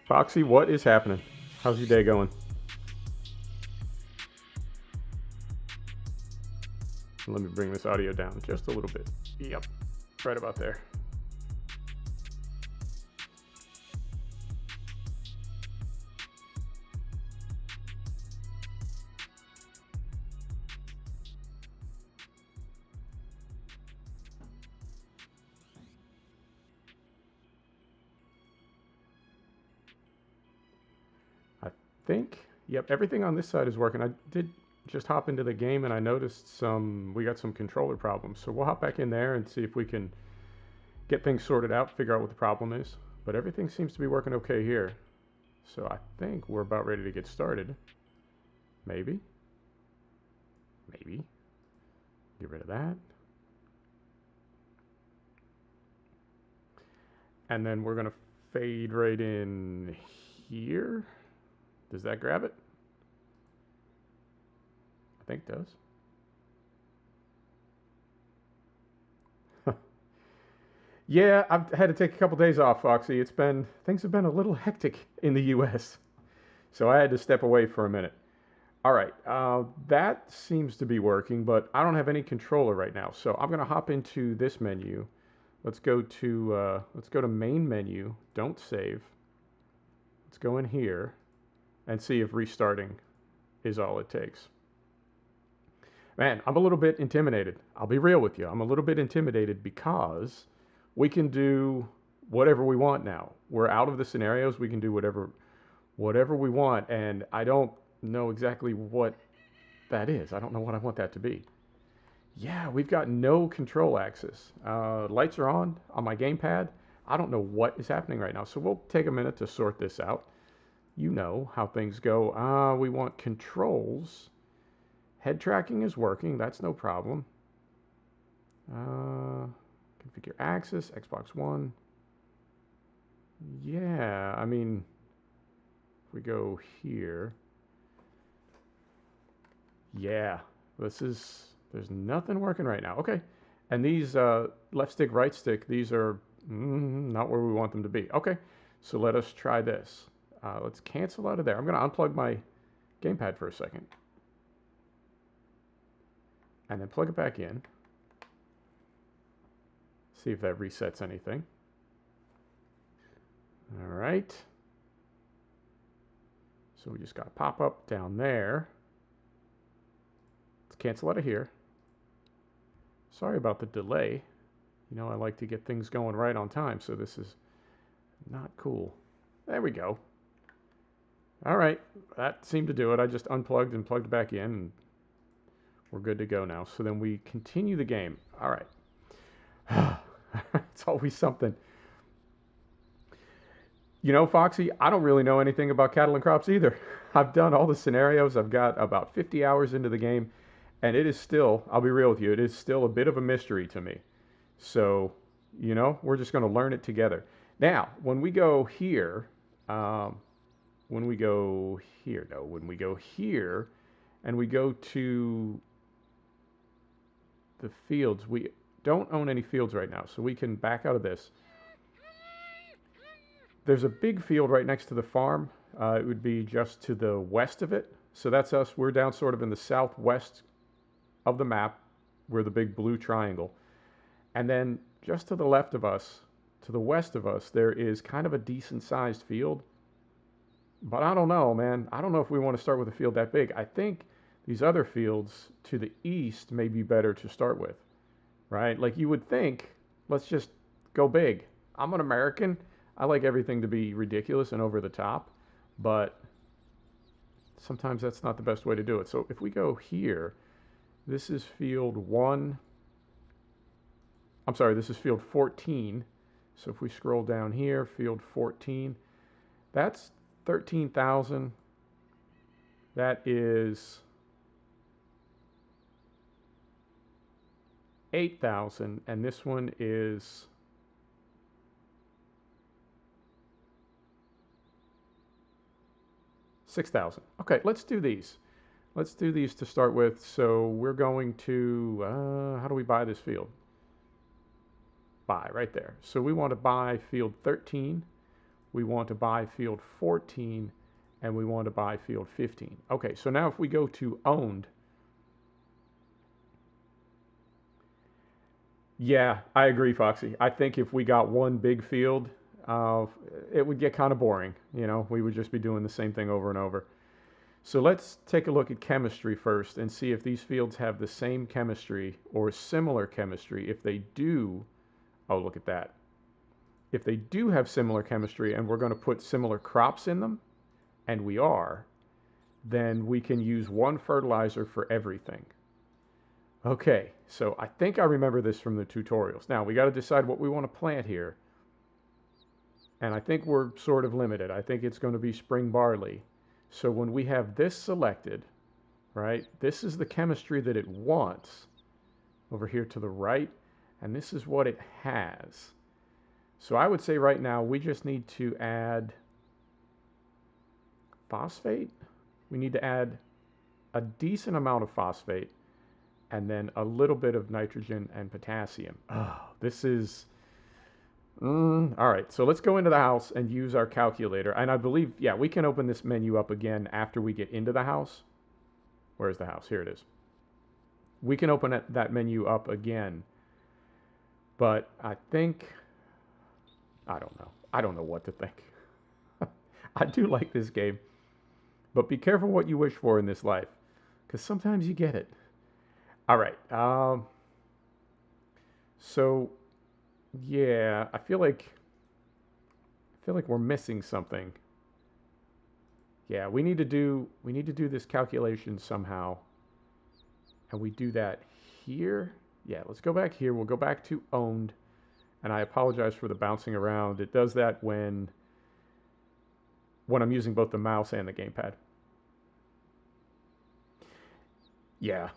Foxy, what is happening? How's your day going? Let me bring this audio down just a little bit. Yep, right about there. I think, yep, everything on this side is working. I did just hop into the game and I noticed we got some controller problems. So we'll hop back in there and see if we can get things sorted out, figure out what the problem is. But everything seems to be working okay here. So I think we're about ready to get started. Maybe. Maybe. Get rid of that. And then we're going to fade right in here. Does that grab it? I think it does. Yeah, I've had to take a couple days off, Foxy. Things have been a little hectic in the US. So I had to step away for a minute. All right, that seems to be working, but I don't have any controller right now. So I'm gonna hop into this menu. Let's go to main menu. Don't save. Let's go in here and see if restarting is all it takes. Man, I'm a little bit intimidated. I'll be real with you. I'm a little bit intimidated because we can do whatever we want now. We're out of the scenarios. We can do whatever we want, and I don't know exactly what that is. I don't know what I want that to be. Yeah, we've got no control axis. Lights are on my gamepad. I don't know what is happening right now, so we'll take a minute to sort this out. You know how things go. We want controls. Head tracking is working. That's no problem. Configure axis, Xbox One. Yeah, I mean, if we go here. Yeah, there's nothing working right now. Okay, and these left stick, right stick, these are not where we want them to be. Okay, so let us try this. Let's cancel out of there. I'm going to unplug my gamepad for a second. And then plug it back in. See if that resets anything. All right. So we just got a pop-up down there. Let's cancel out of here. Sorry about the delay. You know, I like to get things going right on time, so this is not cool. There we go. All right, that seemed to do it. I just unplugged and plugged back in, and we're good to go now. So then we continue the game. All right. It's always something. You know, Foxy, I don't really know anything about cattle and crops either. I've done all the scenarios. I've got about 50 hours into the game, and it is still, I'll be real with you, it is still a bit of a mystery to me. So, you know, we're just going to learn it together. Now, when we go here, and we go to the fields, we don't own any fields right now, so we can back out of this. There's a big field right next to the farm. It would be just to the west of it. So that's us. We're down sort of in the southwest of the map. We're the big blue triangle. And then just to the left of us, to the west of us, there is kind of a decent sized field. But I don't know, man. I don't know if we want to start with a field that big. I think these other fields to the east may be better to start with, right? Like you would think, let's just go big. I'm an American. I like everything to be ridiculous and over the top, but sometimes that's not the best way to do it. So if we go here, this is field 1. I'm sorry, this is field 14. So if we scroll down here, field 14, that's 13,000. That is 8,000, and this one is 6,000. Okay, let's do these. Let's do these to start with. So we're going to, how do we buy this field? Buy, right there. So we want to buy field 13. we want to buy field 14, and we want to buy field 15. Okay, so now if we go to owned, yeah, I agree, Foxy. I think if we got one big field, it would get kind of boring. You know, we would just be doing the same thing over and over. So let's take a look at chemistry first and see if these fields have the same chemistry or similar chemistry. If they do, oh, look at that. If they do have similar chemistry and we're going to put similar crops in them, and we are, then we can use one fertilizer for everything. Okay, so I think I remember this from the tutorials. Now, we got to decide what we want to plant here. And I think we're sort of limited. I think it's going to be spring barley. So when we have this selected, right, this is the chemistry that it wants over here to the right, and this is what it has. So I would say right now we just need to add phosphate. We need to add a decent amount of phosphate and then a little bit of nitrogen and potassium. Oh, this is... all right, so let's go into the house and use our calculator. And I believe, yeah, we can open this menu up again after we get into the house. Where's the house? Here it is. We can open that menu up again. But I think... I don't know. I don't know what to think. I do like this game. But be careful what you wish for in this life, because sometimes you get it. All right. So, yeah, I feel like we're missing something. Yeah, we need to do this calculation somehow, and we do that here. Yeah, let's go back here. We'll go back to owned, and I apologize for the bouncing around. It does that when I'm using both the mouse and the gamepad. Yeah.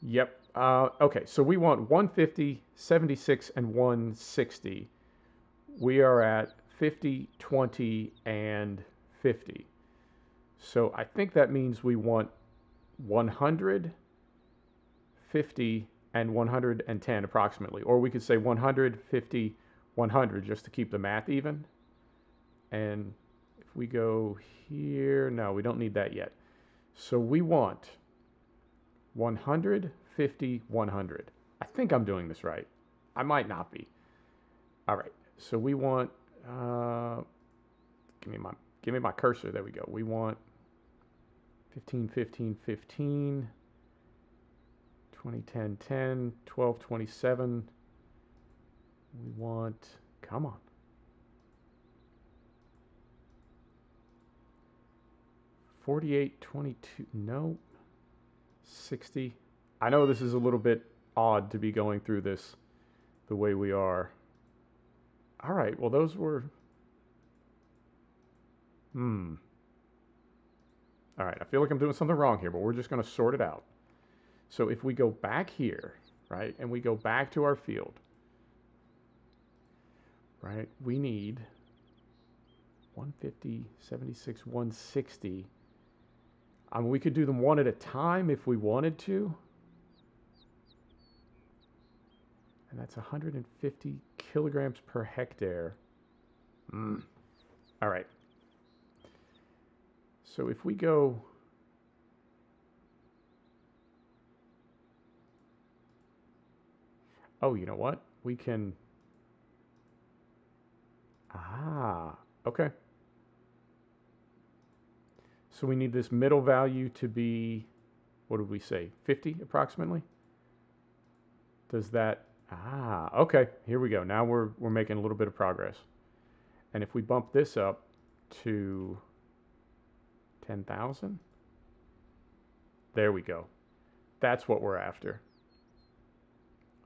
Yep. Okay, so we want 150, 76, and 160. We are at 50, 20, and 50. So I think that means we want 100, 50, and 110 approximately. Or we could say 100, 50, 100 just to keep the math even. And if we go here, no, we don't need that yet. So we want 100, 50, 100. I think I'm doing this right. I might not be. All right. So we want, give me my cursor. There we go. We want 15, 15, 15, 20, 10, 10, 12, 27. We want, come on. 48, 22, no. 60. I know this is a little bit odd to be going through this the way we are. All right, well, those were... All right, I feel like I'm doing something wrong here, but we're just going to sort it out. So if we go back here, right, and we go back to our field, right, we need 150, 76, 160. I mean, we could do them one at a time if we wanted to. And that's 150 kilograms per hectare. All right. So if we go... Oh, you know what? We can... okay. So we need this middle value to be, what did we say, 50 approximately? Does that, okay, here we go. Now we're making a little bit of progress. And if we bump this up to 10,000, there we go. That's what we're after.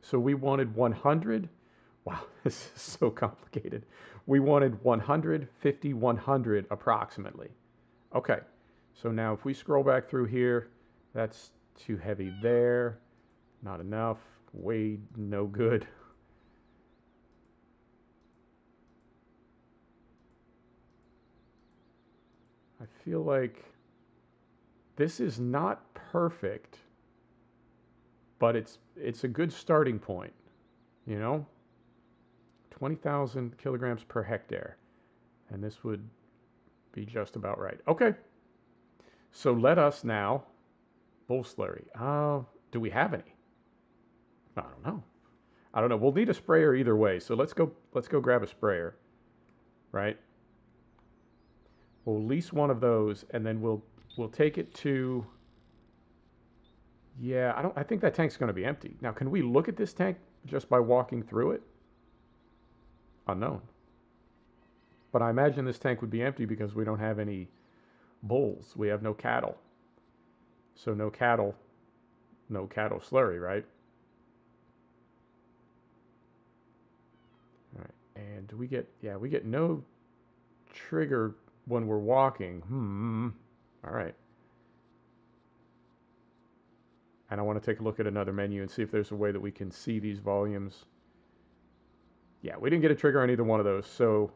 So we wanted 100. Wow, this is so complicated. We wanted 100, 50, 100 approximately. Okay, so now if we scroll back through here, that's too heavy there. Not enough. Way no good. I feel like this is not perfect, but it's a good starting point, you know? 20,000 kilograms per hectare. And this would be just about right. Okay. So let us now, bull slurry. Do we have any? I don't know. I don't know. We'll need a sprayer either way. So let's go grab a sprayer, right? We'll lease one of those, and then we'll take it to. Yeah, I think that tank's going to be empty. Now, can we look at this tank just by walking through it? Unknown. But I imagine this tank would be empty because we don't have any bulls. We have no cattle. So no cattle slurry, right? All right. And do we get, yeah, we get no trigger when we're walking. All right. And I want to take a look at another menu and see if there's a way that we can see these volumes. Yeah, we didn't get a trigger on either one of those. So,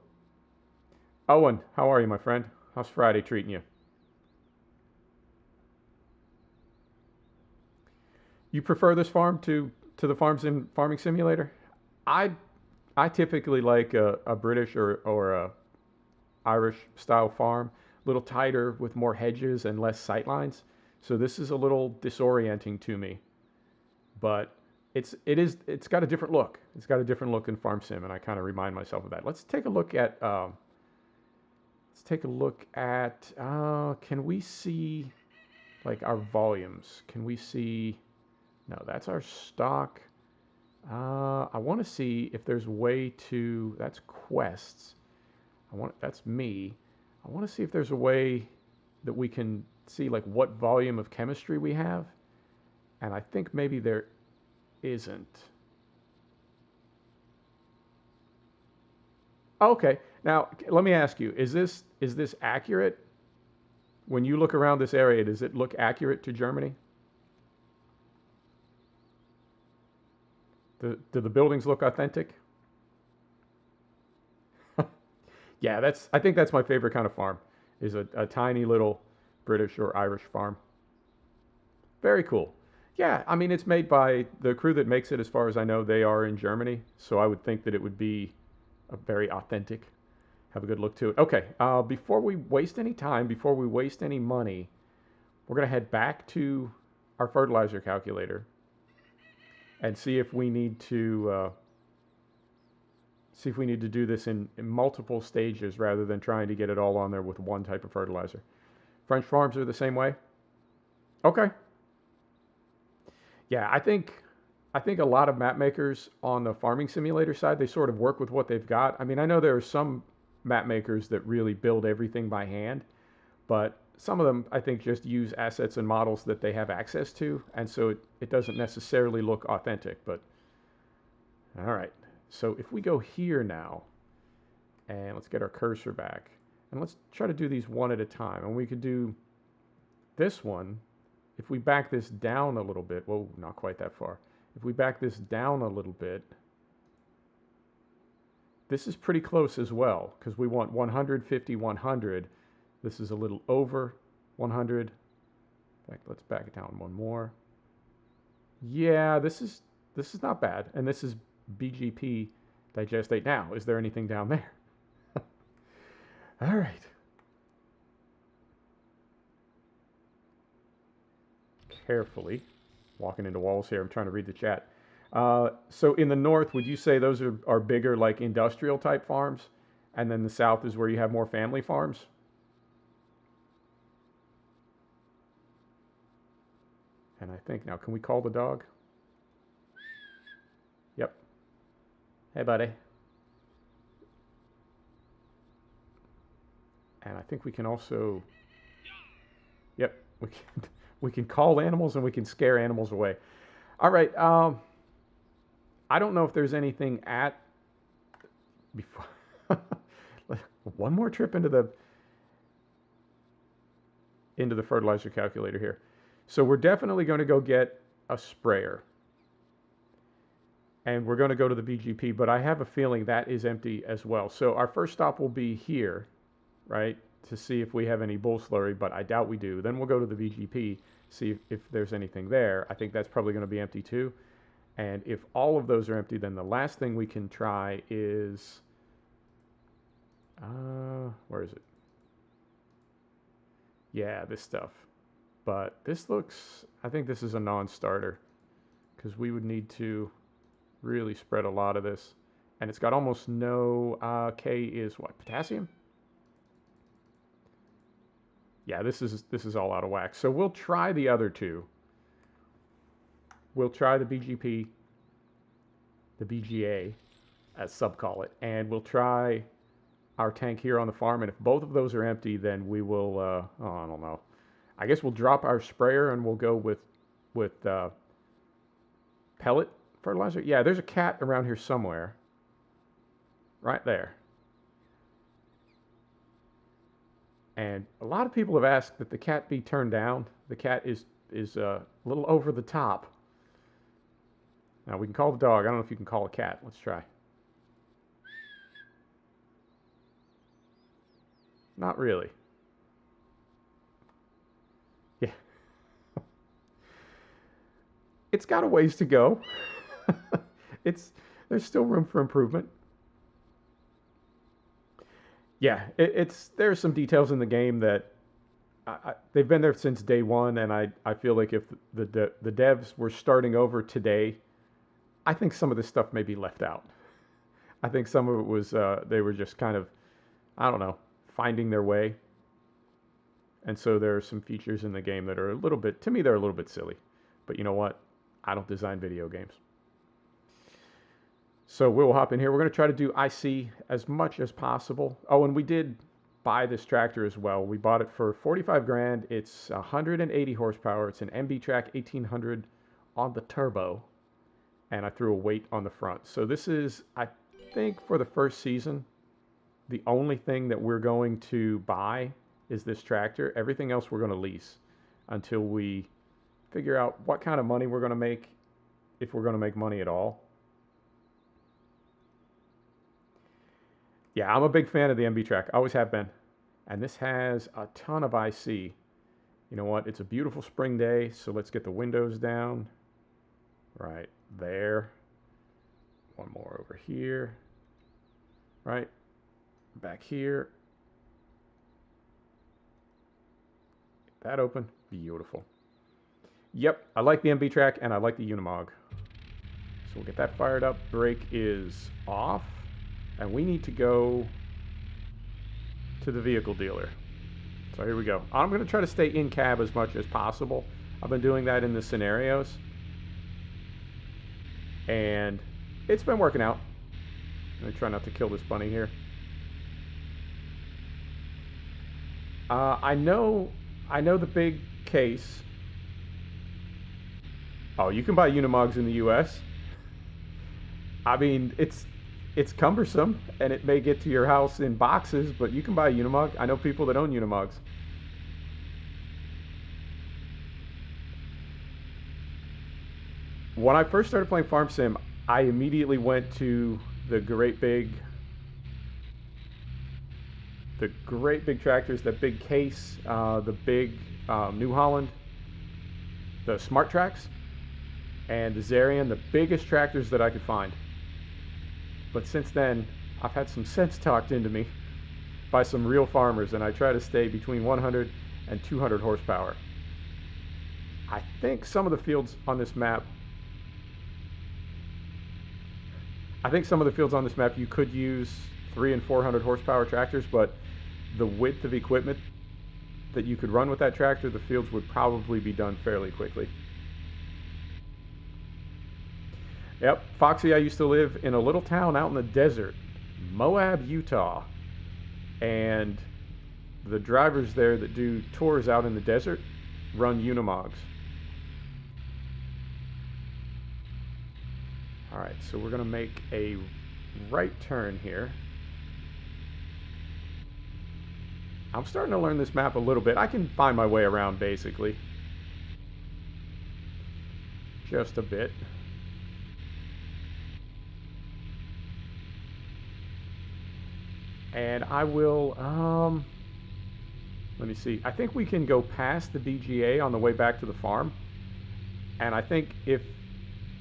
Owen, how are you, my friend? How's Friday treating you? You prefer this farm to the farms in Farming Simulator? I typically like a British or a Irish style farm, a little tighter with more hedges and less sightlines. So this is a little disorienting to me, but it's got a different look. It's got a different look in Farm Sim, and I kind of remind myself of that. Let's take a look at can we see like our volumes? Can we see? No, that's our stock. I want to see if there's a way to. That's quests. That's me. I want to see if there's a way that we can see like what volume of chemistry we have, and I think maybe there isn't. Okay, now let me ask you: is this accurate? When you look around this area, does it look accurate to Germany? Do the buildings look authentic? Yeah, I think that's my favorite kind of farm, is a tiny little British or Irish farm. Very cool. Yeah, I mean, it's made by the crew that makes it, as far as I know, they are in Germany. So I would think that it would be a very authentic, have a good look to it. Okay, before we waste any time, before we waste any money, we're going to head back to our fertilizer calculator and see if we need to do this in multiple stages rather than trying to get it all on there with one type of fertilizer. French farms are the same way? Okay. Yeah, I think a lot of map makers on the Farming Simulator side, they sort of work with what they've got. I mean, I know there are some map makers that really build everything by hand, but some of them, I think, just use assets and models that they have access to, and so it doesn't necessarily look authentic. But all right, so if we go here now, and let's get our cursor back, and let's try to do these one at a time. And we could do this one. If we back this down a little bit, whoa, not quite that far. If we back this down a little bit, this is pretty close as well, because we want 150, 100. This is a little over 100. In fact, let's back it down one more. Yeah, this is not bad. And this is BGP digestate. Now, is there anything down there? All right. Carefully walking into walls here. I'm trying to read the chat. So in the north, would you say those are bigger, like industrial type farms? And then the south is where you have more family farms? And I think now, can we call the dog? Yep. Hey, buddy. And I think we can also, yep, we can call animals and we can scare animals away. All right. I don't know if there's anything at before. One more trip into the fertilizer calculator here. So we're definitely going to go get a sprayer. And we're going to go to the BGP, but I have a feeling that is empty as well. So our first stop will be here, right, to see if we have any bull slurry, but I doubt we do. Then we'll go to the BGP, see if there's anything there. I think that's probably going to be empty too. And if all of those are empty, then the last thing we can try is Where is it? Yeah, this stuff. But this looks, I think this is a non-starter because we would need to really spread a lot of this. And it's got almost no, K is what, potassium? Yeah, this is all out of whack. So we'll try the other two. We'll try the BGP, the BGA, as sub call it, and we'll try our tank here on the farm. And if both of those are empty, then we will, oh, I don't know. I guess we'll drop our sprayer and we'll go with pellet fertilizer. Yeah, there's a cat around here somewhere. Right there. And a lot of people have asked that the cat be turned down. The cat is a little over the top. Now we can call the dog. I don't know if you can call a cat. Let's try. Not really. Yeah. It's got a ways to go. There's still room for improvement. Yeah, there's some details in the game that they've been there since day one, and I feel like if the devs were starting over today, I think some of this stuff may be left out. I think some of it was they were just kind of, I don't know, finding their way. And so there are some features in the game that are a little bit, to me, they're a little bit silly. But you know what? I don't design video games. So we'll hop in here. We're going to try to do IC as much as possible. Oh, and we did buy this tractor as well. We bought it for 45 grand. It's 180 horsepower. It's an MB Track 1800 on the turbo. And I threw a weight on the front. So this is, I think, for the first season, the only thing that we're going to buy is this tractor. Everything else we're going to lease until we figure out what kind of money we're going to make, if we're going to make money at all. Yeah, I'm a big fan of the MB Track. Always have been. And this has a ton of IC. You know what? It's a beautiful spring day, so let's get the windows down. Right there. One more over here. Right back here. Get that open. Beautiful. Yep, I like the MB Track and I like the Unimog. So we'll get that fired up. Brake is off. And we need to go to the vehicle dealer. So here we go. I'm going to try to stay in cab as much as possible. I've been doing that in the scenarios. And it's been working out. I'm going to try not to kill this bunny here. I know the big case. Oh, you can buy Unimogs in the US. I mean, it's cumbersome, and it may get to your house in boxes, but you can buy a Unimog. I know people that own Unimogs. When I first started playing Farm Sim, I immediately went to the great big tractors, that big case, the big New Holland, the Smart Tracks, and the Zarian, the biggest tractors that I could find. But since then, I've had some sense talked into me by some real farmers, and I try to stay between 100 and 200 horsepower. I think some of the fields on this map, you could use 300 and 400 horsepower tractors, but the width of equipment that you could run with that tractor, the fields would probably be done fairly quickly. Yep, Foxy, I used to live in a little town out in the desert, Moab, Utah. And the drivers there that do tours out in the desert run Unimogs. Alright, so we're going to make a right turn here. I'm starting to learn this map a little bit. I can find my way around basically. Just a bit. And I will, let me see. I think we can go past the BGA on the way back to the farm. And I think if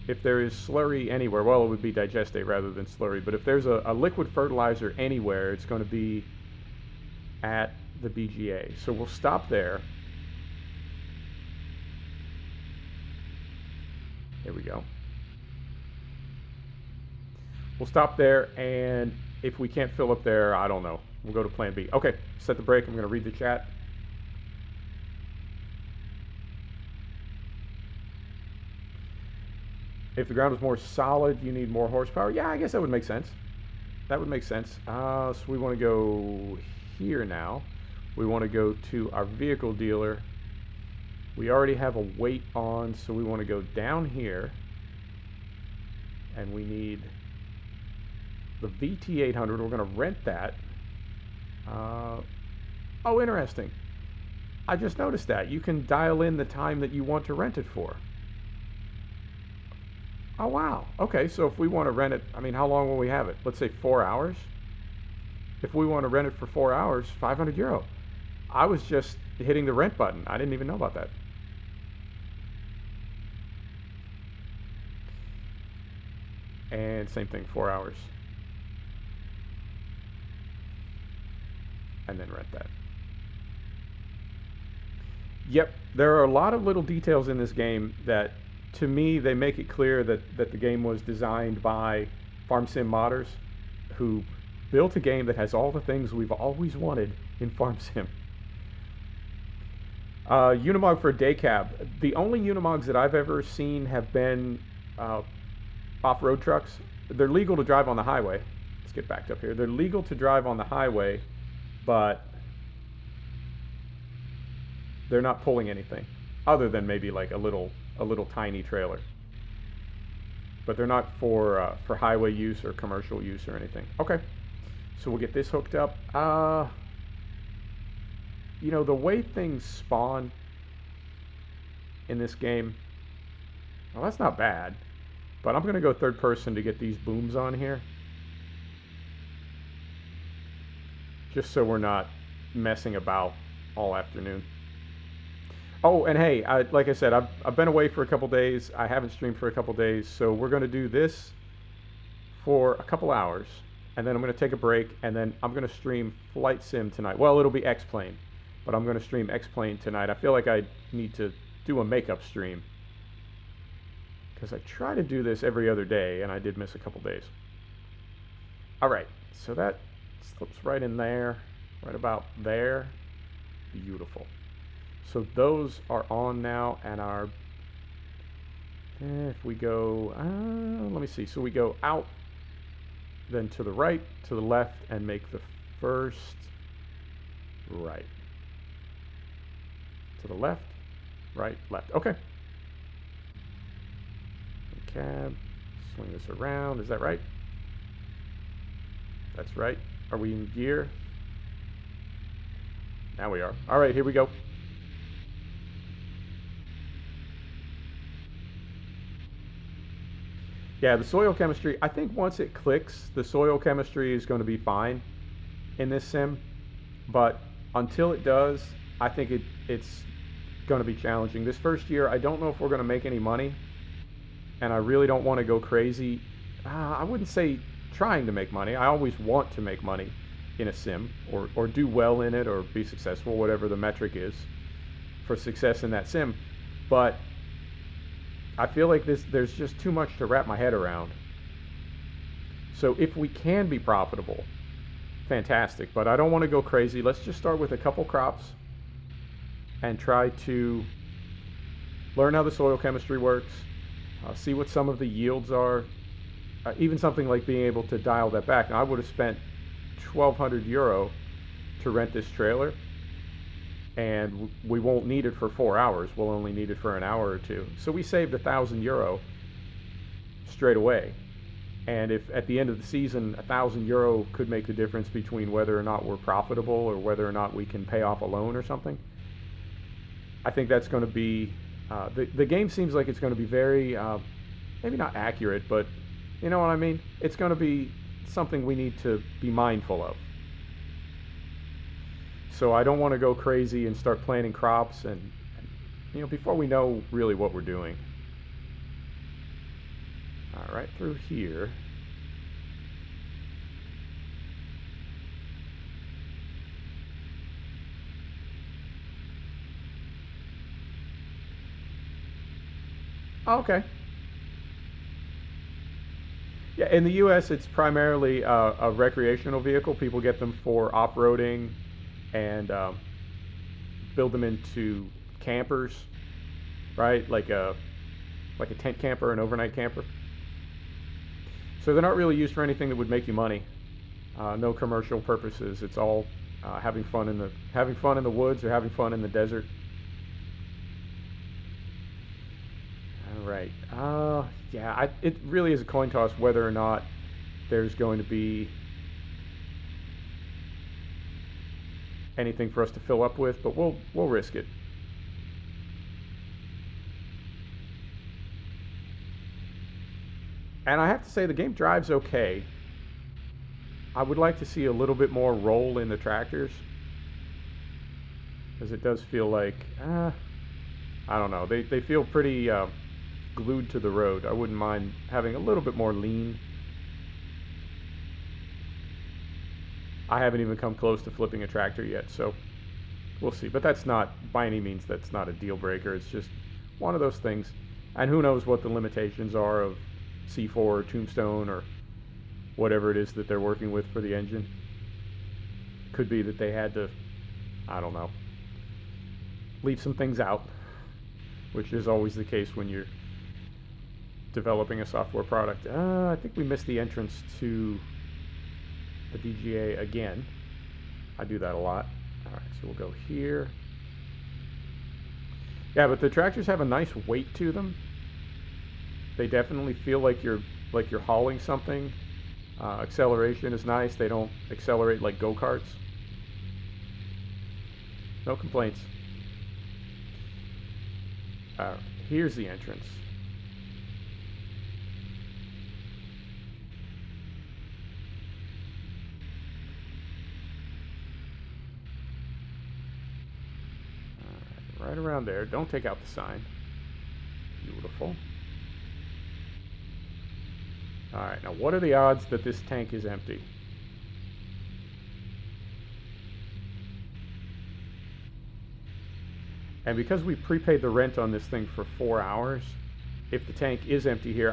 if there is slurry anywhere, well, it would be digestate rather than slurry, but if there's a liquid fertilizer anywhere, it's going to be at the BGA. So we'll stop there. Here we go. We'll stop there, and if we can't fill up there, I don't know. We'll go to plan B. Okay, set the brake. I'm going to read the chat. If the ground is more solid, you need more horsepower. Yeah, I guess that would make sense. That would make sense. So we want to go here now. We want to go to our vehicle dealer. We already have a weight on, so we want to go down here. And we need the VT800. We're going to rent that. Oh, interesting. I just noticed that. You can dial in the time that you want to rent it for. Oh, wow. Okay, so if we want to rent it, I mean, how long will we have it? Let's say 4 hours. If we want to rent it for 4 hours, 500 euro. I was just hitting the rent button. I didn't even know about that. And same thing, 4 hours. And then rent that. Yep, there are a lot of little details in this game that, to me, they make it clear that the game was designed by farm sim modders who built a game that has all the things we've always wanted in farm sim. Unimog for day cab. The only Unimogs that I've ever seen have been off-road trucks. They're legal to drive on the highway. Let's get backed up here. They're legal to drive on the highway, but they're not pulling anything other than maybe like a little tiny trailer. But they're not for highway use or commercial use or anything. Okay, so we'll get this hooked up. You know, the way things spawn in this game, well, that's not bad. But I'm going to go third person to get these booms on here. Just so we're not messing about all afternoon. Oh, and hey, like I said, I've been away for a couple days. I haven't streamed for a couple days. So we're going to do this for a couple hours. And then I'm going to take a break. And then I'm going to stream Flight Sim tonight. Well, it'll be X-Plane. But I'm going to stream X-Plane tonight. I feel like I need to do a makeup stream. Because I try to do this every other day, and I did miss a couple days. All right, so that slips right in there, right about there. Beautiful. So those are on now, and our, if we go, let me see. So we go out, then to the right, to the left, and make the first right. To the left, right, left. Okay. Cab, swing this around. Is that right? That's right. Are we in gear? Now we are. All right, here we go. Yeah, the soil chemistry, I think once it clicks, the soil chemistry is going to be fine in this sim. But until it does, I think it's going to be challenging. This first year, I don't know if we're going to make any money. And I really don't want to go crazy. I wouldn't say trying to make money. I always want to make money in a sim, or do well in it, or be successful, whatever the metric is for success in that sim. But I feel like there's just too much to wrap my head around. So if we can be profitable, fantastic. But I don't want to go crazy. Let's just start with a couple crops and try to learn how the soil chemistry works. See what some of the yields are. Even something like being able to dial that back. Now, I would have spent 1,200 euro to rent this trailer, and we won't need it for 4 hours. We'll only need it for an hour or two. So we saved 1,000 euro straight away. And if at the end of the season, 1,000 euro could make the difference between whether or not we're profitable or whether or not we can pay off a loan or something, I think that's going to be, the game seems like it's going to be very, maybe not accurate, but you know what I mean? It's going to be something we need to be mindful of. So I don't want to go crazy and start planting crops and you know, before we know really what we're doing. right through here. Okay. Yeah, in the U.S., it's primarily a recreational vehicle. People get them for off-roading and build them into campers, right? Like a tent camper, an overnight camper. So they're not really used for anything that would make you money. No commercial purposes. It's all having fun in the woods or having fun in the desert. All right. Yeah, it really is a coin toss whether or not there's going to be anything for us to fill up with, but we'll risk it. And I have to say the game drives okay. I would like to see a little bit more roll in the tractors, because it does feel like, I don't know, they feel pretty glued to the road. I wouldn't mind having a little bit more lean. I haven't even come close to flipping a tractor yet, so we'll see. But that's not, by any means, that's not a deal breaker. It's just one of those things. And who knows what the limitations are of C4 or Tombstone or whatever it is that they're working with for the engine. Could be that they had to, I don't know, leave some things out, which is always the case when you're developing a software product. I think we missed the entrance to the DGA again. I do that a lot. All right, so we'll go here. Yeah, but the tractors have a nice weight to them. They definitely feel like you're hauling something. Acceleration is nice. They don't accelerate like go-karts. No complaints. Here's the entrance. Right around there. Don't take out the sign. Beautiful. Alright, now what are the odds that this tank is empty? And because we prepaid the rent on this thing for 4 hours, if the tank is empty here,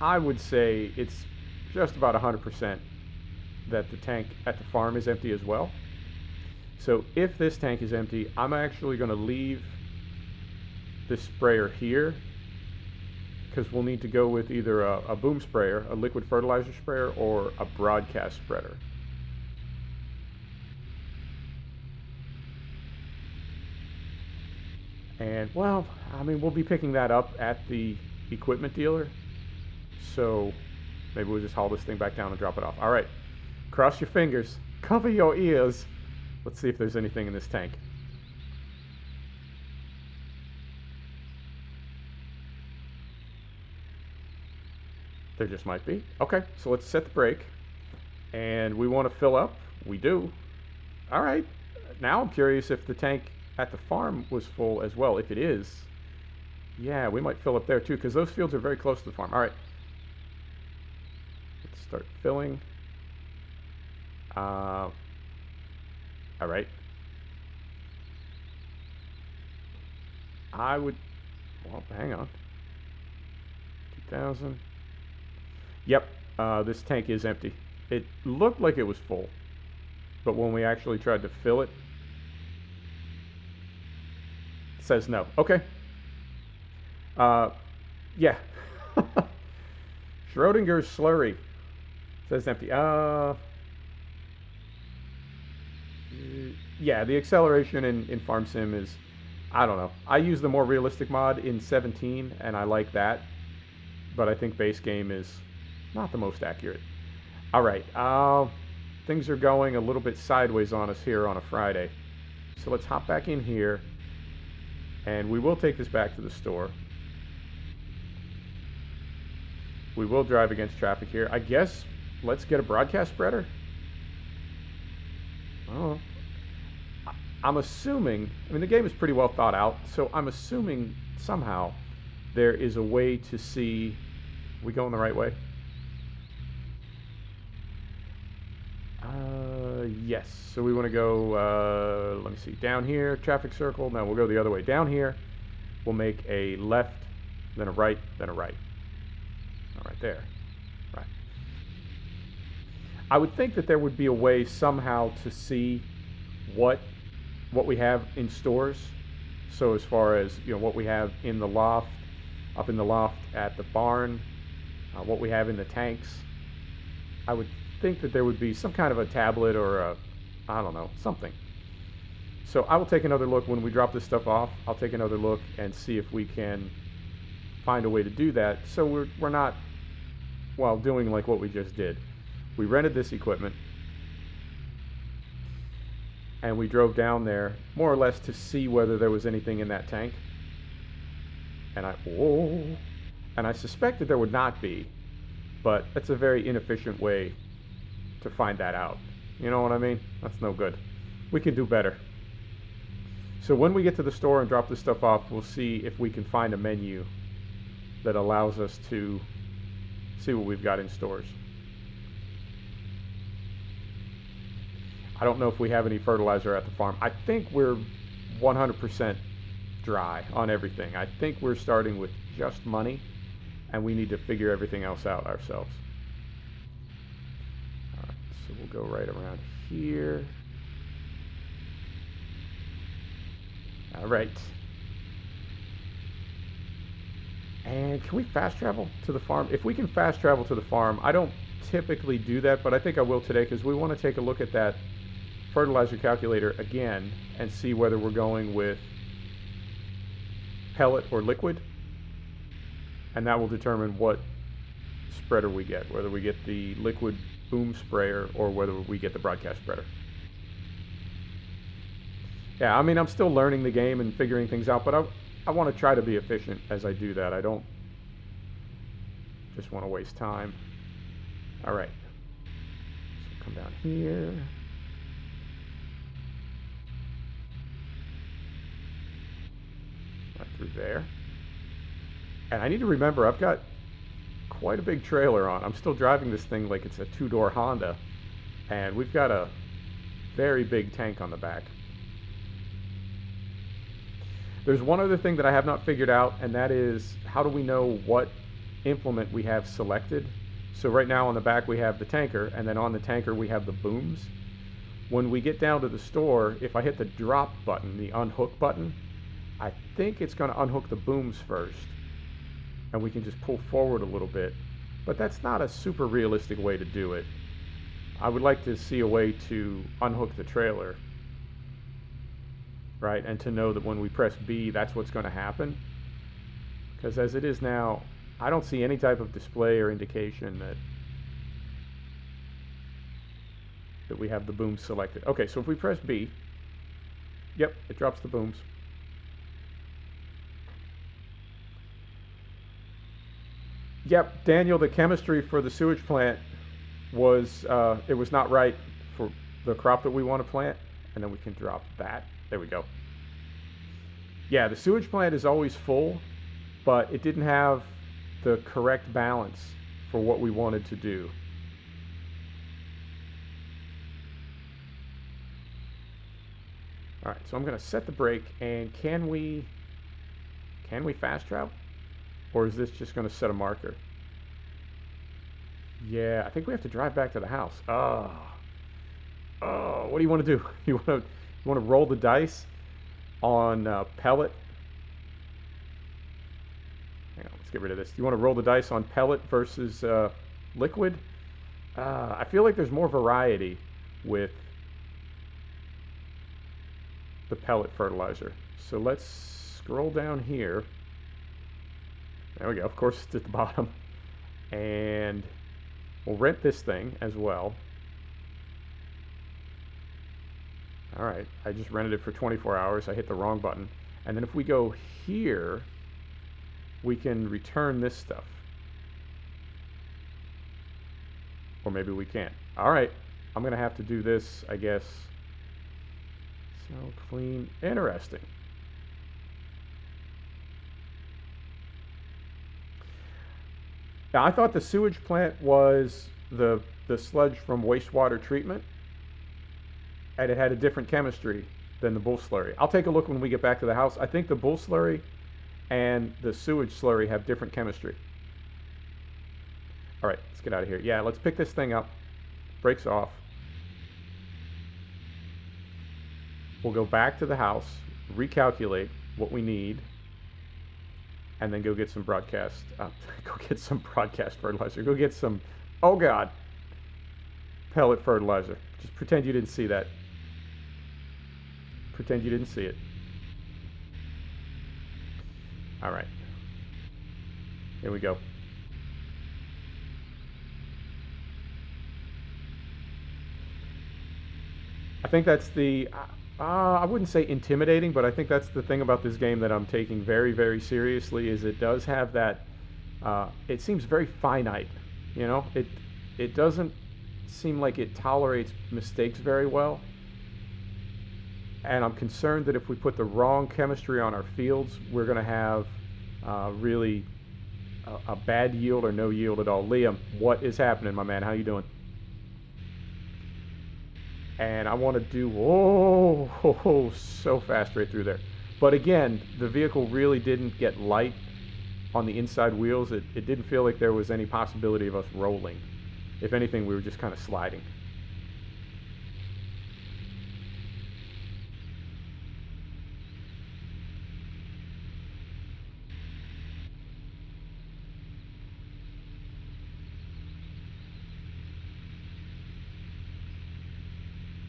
I would say it's just about 100% that the tank at the farm is empty as well. So if this tank is empty, I'm actually going to leave this sprayer here, because we'll need to go with either a boom sprayer, a liquid fertilizer sprayer, or a broadcast spreader. And, well, I mean, we'll be picking that up at the equipment dealer, so maybe we'll just haul this thing back down and drop it off. All right, cross your fingers, cover your ears. Let's see if there's anything in this tank. There just might be. Okay, so let's set the brake. And we want to fill up. We do. All right. Now I'm curious if the tank at the farm was full as well. If it is, yeah, we might fill up there too, because those fields are very close to the farm. All right. Let's start filling. All right. I would, well, hang on. 2,000. Yep, this tank is empty. It looked like it was full, but when we actually tried to fill it, it says no. Okay. Yeah. Schrodinger's slurry says empty. Yeah, the acceleration in Farm Sim is, I don't know. I use the more realistic mod in 17, and I like that, but I think base game is not the most accurate. All right, things are going a little bit sideways on us here on a Friday. So let's hop back in here, and we will take this back to the store. We will drive against traffic here. I guess let's get a broadcast spreader. Oh, I'm assuming, I mean, the game is pretty well thought out, so I'm assuming somehow there is a way to see We going the right way? Yes. So we want to go, let me see, down here, traffic circle. No, we'll go the other way. Down here, we'll make a left, then a right, then a right. All right, there. Right. I would think that there would be a way somehow to see what we have in stores. So as far as, you know, what we have in the loft, up in the loft at the barn, what we have in the tanks. I would think that there would be some kind of a tablet or a, I don't know, something. So I will take another look when we drop this stuff off. I'll take another look and see if we can find a way to do that. So we're not, well, doing like what we just did. We rented this equipment and we drove down there more or less to see whether there was anything in that tank. And I suspected there would not be, but that's a very inefficient way to find that out. You know what I mean? That's no good. We can do better. So when we get to the store and drop this stuff off, we'll see if we can find a menu that allows us to see what we've got in stores. I don't know if we have any fertilizer at the farm. I think we're 100% dry on everything. I think we're starting with just money, and we need to figure everything else out ourselves. All right, so we'll go right around here. All right. And can we fast travel to the farm? If we can fast travel to the farm, I don't typically do that, but I think I will today because we want to take a look at that fertilizer calculator again and see whether we're going with pellet or liquid, and that will determine what spreader we get, whether we get the liquid boom sprayer or whether we get the broadcast spreader. Yeah, I mean, I'm still learning the game and figuring things out, but I want to try to be efficient as I do that. I don't just want to waste time. All right, so come down here. Right through there. And I need to remember, I've got quite a big trailer on. I'm still driving this thing like it's a two-door Honda, and we've got a very big tank on the back. There's one other thing that I have not figured out, and that is, how do we know what implement we have selected? So right now on the back we have the tanker, and then on the tanker we have the booms. When we get down to the store, if I hit the drop button, the unhook button, I think it's going to unhook the booms first, and we can just pull forward a little bit. But that's not a super realistic way to do it. I would like to see a way to unhook the trailer, right, and to know that when we press B, that's what's going to happen. Because as it is now, I don't see any type of display or indication that we have the booms selected. Okay, so if we press B, yep, it drops the booms. Yep, Daniel, the chemistry for the sewage plant was, it was not right for the crop that we want to plant. And then we can drop that. There we go. Yeah, the sewage plant is always full, but it didn't have the correct balance for what we wanted to do. All right, so I'm going to set the brake, and can we fast travel? Or is this just going to set a marker? Yeah, I think we have to drive back to the house. Oh, what do you want to do? You want to roll the dice on pellet? Hang on, let's get rid of this. Do you want to roll the dice on pellet versus liquid? I feel like there's more variety with the pellet fertilizer. So let's scroll down here. There we go. Of course, it's at the bottom. And we'll rent this thing as well. All right, I just rented it for 24 hours. I hit the wrong button. And then if we go here, we can return this stuff. Or maybe we can't. All right, I'm going to have to do this, I guess. So clean. Interesting. Now, I thought the sewage plant was the sludge from wastewater treatment, and it had a different chemistry than the bull slurry. I'll take a look when we get back to the house. I think the bull slurry and the sewage slurry have different chemistry. All right, let's get out of here. Yeah, let's pick this thing up. Brakes off. We'll go back to the house, recalculate what we need, and then go get some broadcast. Go get some broadcast fertilizer. Go get some, oh God, pellet fertilizer. Just pretend you didn't see that. Pretend you didn't see it. All right. Here we go. I think that's the, I wouldn't say intimidating, but I think that's the thing about this game that I'm taking very, very seriously, is it does have that, it seems very finite, you know? It doesn't seem like it tolerates mistakes very well. And I'm concerned that if we put the wrong chemistry on our fields, we're going to have really a bad yield or no yield at all. Liam, what is happening, my man? How you doing? And I want to do, oh, so fast right through there. But again, the vehicle really didn't get light on the inside wheels. It didn't feel like there was any possibility of us rolling. If anything, we were just kind of sliding.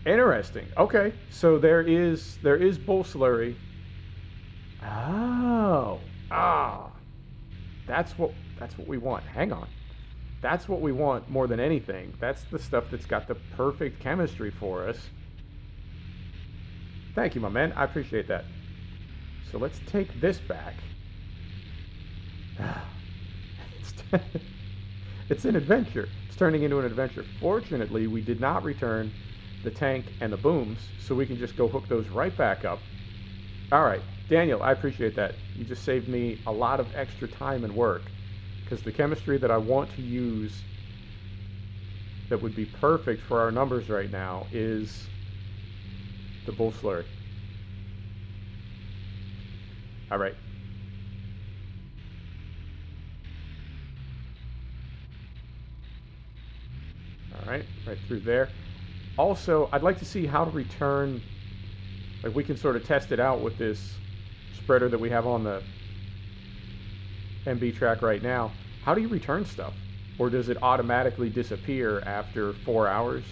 Interesting. Okay, so there is bull slurry. Oh, that's what we want. Hang on, that's what we want more than anything. That's the stuff that's got the perfect chemistry for us. Thank you, my man. I appreciate that. So let's take this back. It's an adventure. It's turning into an adventure. Fortunately, we did not return the tank and the booms, so we can just go hook those right back up. All right, Daniel, I appreciate that. You just saved me a lot of extra time and work, because the chemistry that I want to use that would be perfect for our numbers right now is the bull slurry. All right. All right, right through there. Also, I'd like to see how to return, like we can sort of test it out with this spreader that we have on the MB track right now. How do you return stuff? Or does it automatically disappear after 4 hours?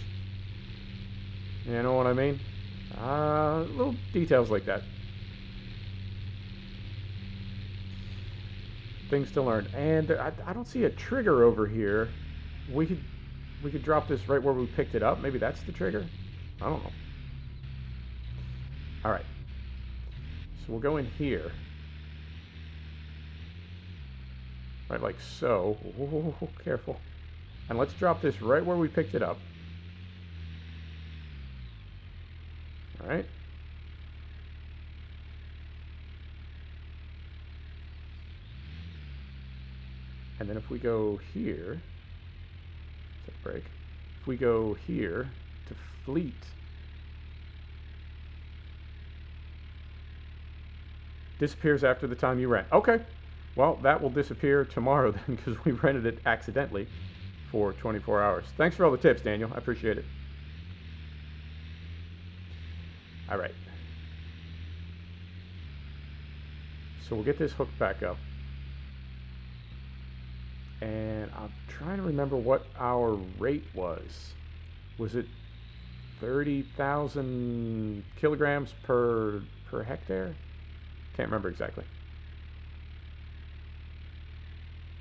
You know what I mean? Little details like that. Things to learn. And I don't see a trigger over here. We could drop this right where we picked it up. Maybe that's the trigger. I don't know. All right. So we'll go in here. Right, like so. Oh, careful. And let's drop this right where we picked it up. All right. And then if we go here, break. If we go here to fleet, disappears after the time you rent. Okay, well that will disappear tomorrow then, because we rented it accidentally for 24 hours. Thanks for all the tips, Daniel. I appreciate it. All right. So we'll get this hooked back up. And I'm trying to remember what our rate was. Was it 30,000 kilograms per hectare? Can't remember exactly.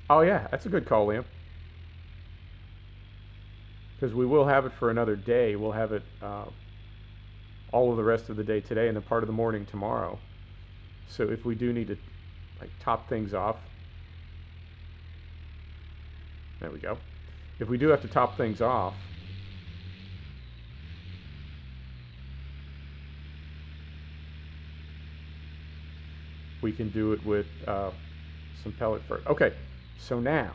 Oh yeah, that's a good call, Liam. Because we will have it for another day. We'll have it all of the rest of the day today and then part of the morning tomorrow. So if we do need to like top things off, there we go. If we do have to top things off, we can do it with some pellet fertilizer. Okay, so now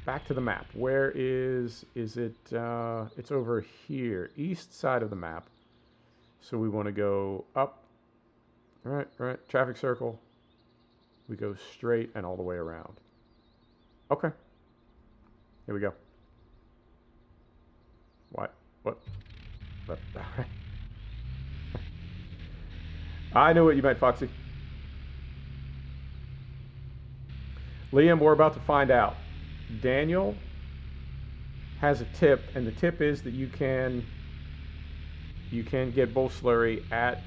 back to the map. Where is it? It's over here, east side of the map. So we want to go up, right, traffic circle. We go straight and all the way around. Okay. Here we go. What? All right. I knew what you meant, Foxy. Liam, we're about to find out. Daniel has a tip, and the tip is that you can get bull slurry at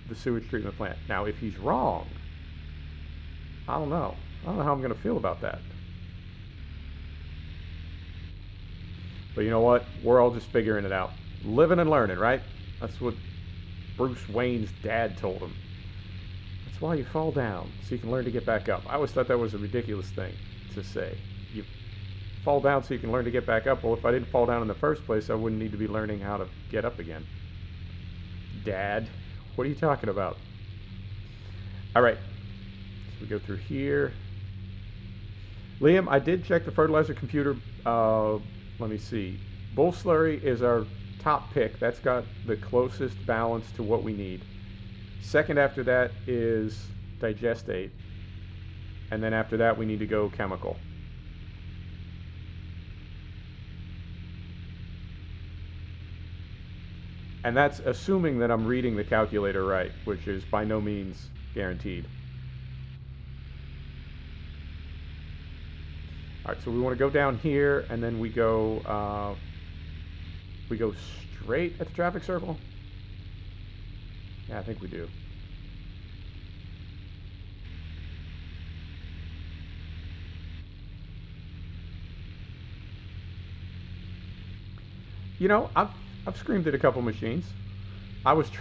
the sewage treatment plant. Now, if he's wrong, I don't know. I don't know how I'm going to feel about that. But you know what? We're all just figuring it out. Living and learning, right? That's what Bruce Wayne's dad told him. That's why you fall down, so you can learn to get back up. I always thought that was a ridiculous thing to say. You fall down so you can learn to get back up. Well, if I didn't fall down in the first place, I wouldn't need to be learning how to get up again. Dad, what are you talking about? All right, so we go through here. Liam, I did check the fertilizer computer. Let me see. Bull slurry is our top pick. That's got the closest balance to what we need. Second after that is digestate. And then after that, we need to go chemical. And that's assuming that I'm reading the calculator right, which is by no means guaranteed. All right, so we want to go down here, and then we go straight at the traffic circle. Yeah, I think we do. You know, I've screamed at a couple machines. I was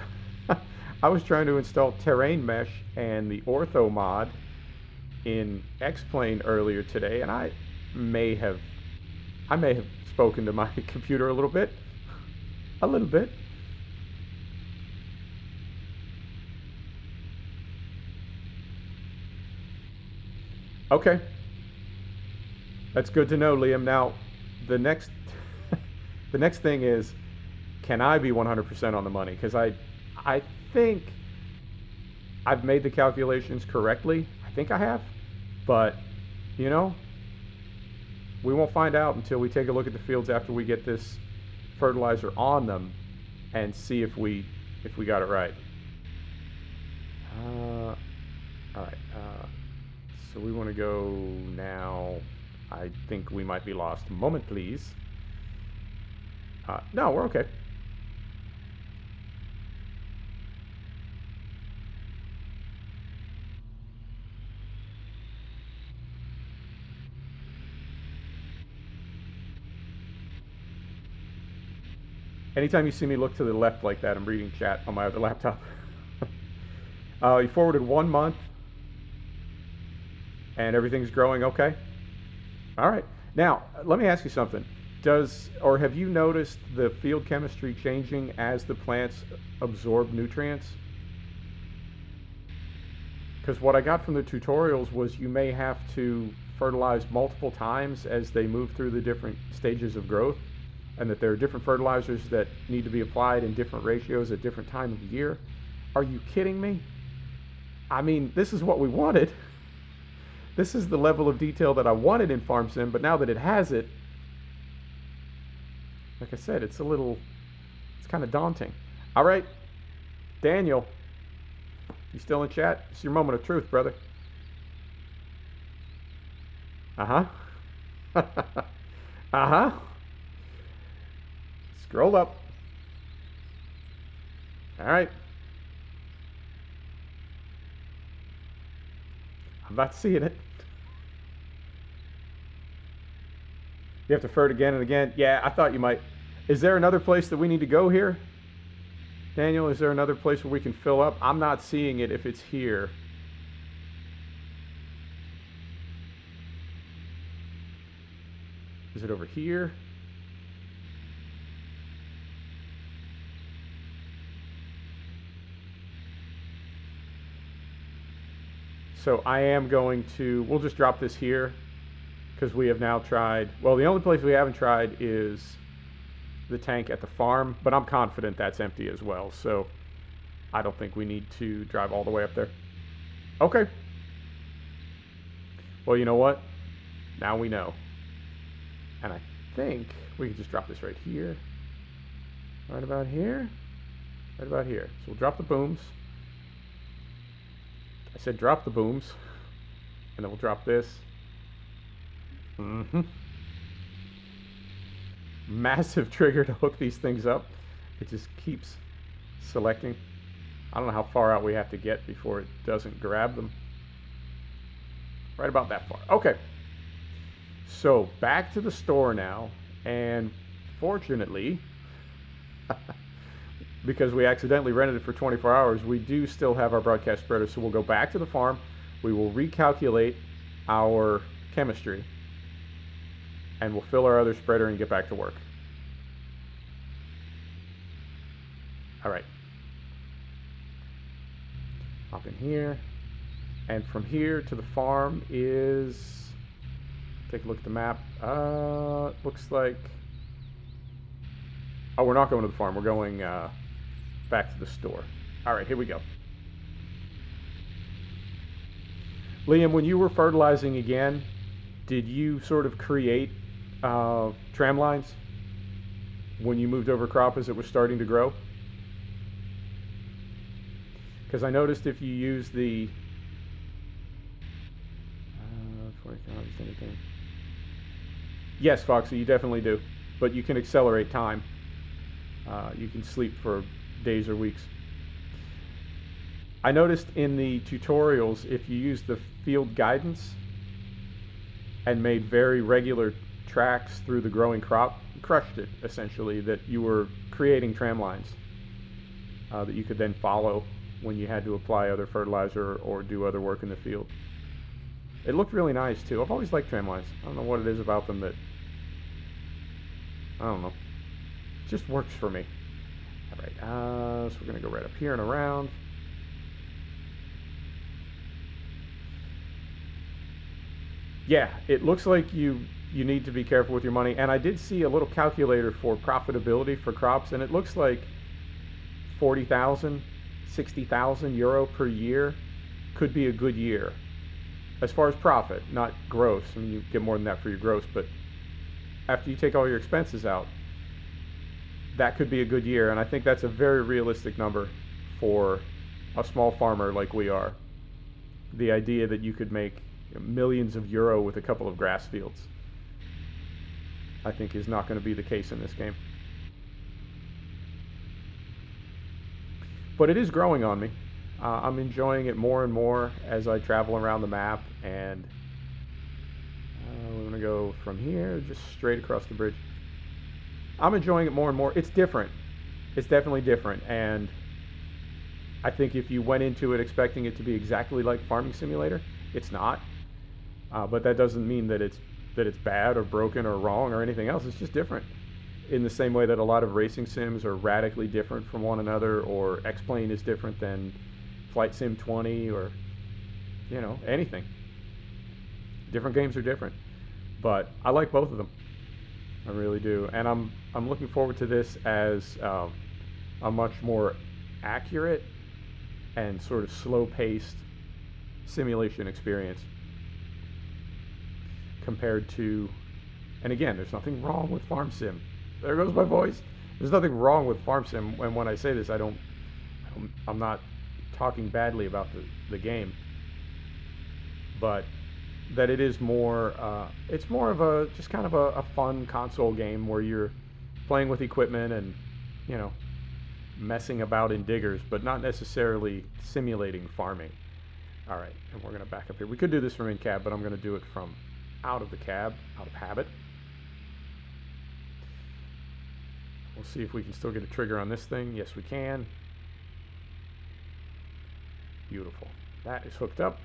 trying to install terrain mesh and the ortho mod in X-Plane earlier today, and I may have spoken to my computer a little bit. Okay. That's good to know, Liam. Now, the next thing is, can I be 100% on the money? Because I think I've made the calculations correctly. I think I have. But, you know, we won't find out until we take a look at the fields after we get this fertilizer on them and see if we got it right. All right. So we want to go now. I think we might be lost. A moment, please. No, we're okay. Anytime you see me look to the left like that, I'm reading chat on my other laptop. You forwarded 1 month, and everything's growing okay? All right. Now, let me ask you something. Have you noticed the field chemistry changing as the plants absorb nutrients? Because what I got from the tutorials was you may have to fertilize multiple times as they move through the different stages of growth, and that there are different fertilizers that need to be applied in different ratios at different time of year. Are you kidding me? I mean, this is what we wanted. This is the level of detail that I wanted in FarmSim, but now that it has it, like I said, it's kind of daunting. All right, Daniel, you still in chat? It's your moment of truth, brother. Uh-huh. Uh-huh. Scroll up. All right. I'm about seeing it. You have to fert again and again. Yeah, I thought you might. Is there another place that we need to go here? Daniel, is there another place where we can fill up? I'm not seeing it if it's here. Is it over here? So I am going to, we'll just drop this here. because we have now tried, well, the only place we haven't tried is the tank at the farm, but I'm confident that's empty as well, so I don't think we need to drive all the way up there. Okay. Well, you know what? Now we know. And I think we can just drop this right here. Right about here. Right about here. So we'll drop the booms. I said drop the booms. And then we'll drop this. Massive trigger to hook these things up. It just keeps selecting. I don't know how far out we have to get before it doesn't grab them. Right about that far. Okay. So back to the store now. And fortunately, because we accidentally rented it for 24 hours, we do still have our broadcast spreader. So we'll go back to the farm. We will recalculate our chemistry. And we'll fill our other spreader and get back to work. All right. Hop in here. And from here to the farm is, take a look at the map. Looks like, oh, we're not going to the farm. We're going back to the store. All right, here we go. Liam, when you were fertilizing again, did you sort of create tram lines when you moved over crop as it was starting to grow? Because I noticed if you use the yes, Foxy, you definitely do, but you can accelerate time. You can sleep for days or weeks. I noticed in the tutorials, if you use the field guidance and made very regular tracks through the growing crop, you crushed it, essentially, that you were creating tram lines that you could then follow when you had to apply other fertilizer or do other work in the field. It looked really nice too. I've always liked tram lines. I don't know what it is about them that, I don't know, it just works for me. All right, so we're gonna go right up here and around. Yeah, it looks like you need to be careful with your money. And I did see a little calculator for profitability for crops, and it looks like 40,000, 60,000 euro per year could be a good year. As far as profit, not gross. I mean, you get more than that for your gross, but after you take all your expenses out, that could be a good year. And I think that's a very realistic number for a small farmer like we are. The idea that you could make millions of euro with a couple of grass fields, I think, is not going to be the case in this game. But it is growing on me. I'm enjoying it more and more as I travel around the map, and we're going to go from here just straight across the bridge. I'm enjoying it more and more. It's different. It's definitely different, and I think if you went into it expecting it to be exactly like Farming Simulator, it's not. But that doesn't mean that it's bad or broken or wrong or anything else. It's just different. In the same way that a lot of racing sims are radically different from one another, or X-Plane is different than Flight Sim 20, or, you know, anything. Different games are different, but I like both of them. I really do, and I'm looking forward to this as a much more accurate and sort of slow-paced simulation experience compared to, and again, there's nothing wrong with Farm Sim. There goes my voice. There's nothing wrong with Farm Sim, and when I say this, I'm not talking badly about the game, but that it is more, it's more of a, just kind of a fun console game where you're playing with equipment and, you know, messing about in diggers, but not necessarily simulating farming. All right, and we're gonna back up here. We could do this from in cab, but I'm gonna do it from out of the cab, out of habit. We'll see if we can still get a trigger on this thing. Yes, we can. Beautiful. That is hooked up.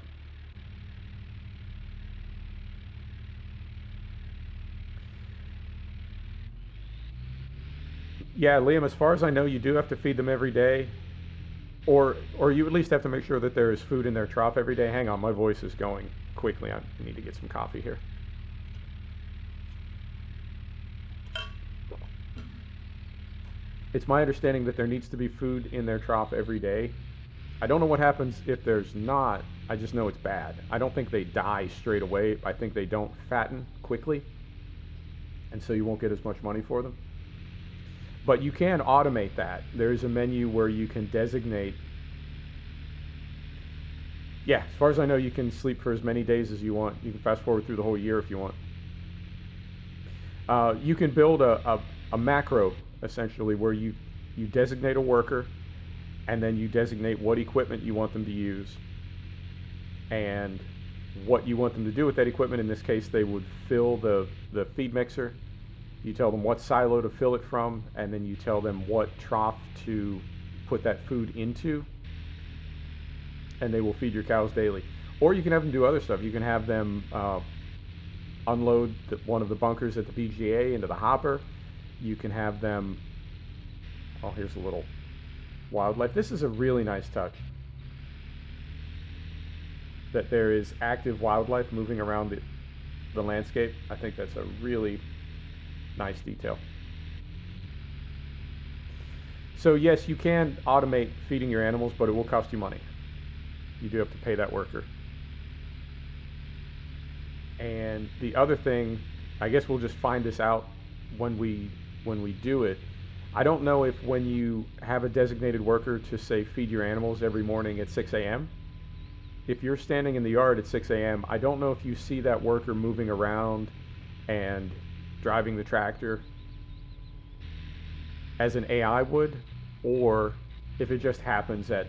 Yeah, Liam, as far as I know, you do have to feed them every day, or you at least have to make sure that there is food in their trough every day. Hang on, my voice is going quickly. I need to get some coffee here. It's my understanding that there needs to be food in their trough every day. I don't know what happens if there's not. I just know it's bad. I don't think they die straight away. I think they don't fatten quickly, and so you won't get as much money for them. But you can automate that. There's a menu where you can designate. Yeah, as far as I know, you can sleep for as many days as you want. You can fast forward through the whole year if you want. You can build a macro, essentially, where you designate a worker, and then you designate what equipment you want them to use, and what you want them to do with that equipment. In this case, they would fill the feed mixer. You tell them what silo to fill it from, and then you tell them what trough to put that food into, and they will feed your cows daily. Or you can have them do other stuff. You can have them unload one of the bunkers at the BGA into the hopper. You can have them, oh, here's a little wildlife. This is a really nice touch, that there is active wildlife moving around the landscape. I think that's a really nice detail. So yes, you can automate feeding your animals, but it will cost you money. You do have to pay that worker. And the other thing, I guess we'll just find this out when we do it. I don't know if when you have a designated worker to, say, feed your animals every morning at 6 a.m., if you're standing in the yard at 6 a.m., I don't know if you see that worker moving around and driving the tractor as an AI would, or if it just happens at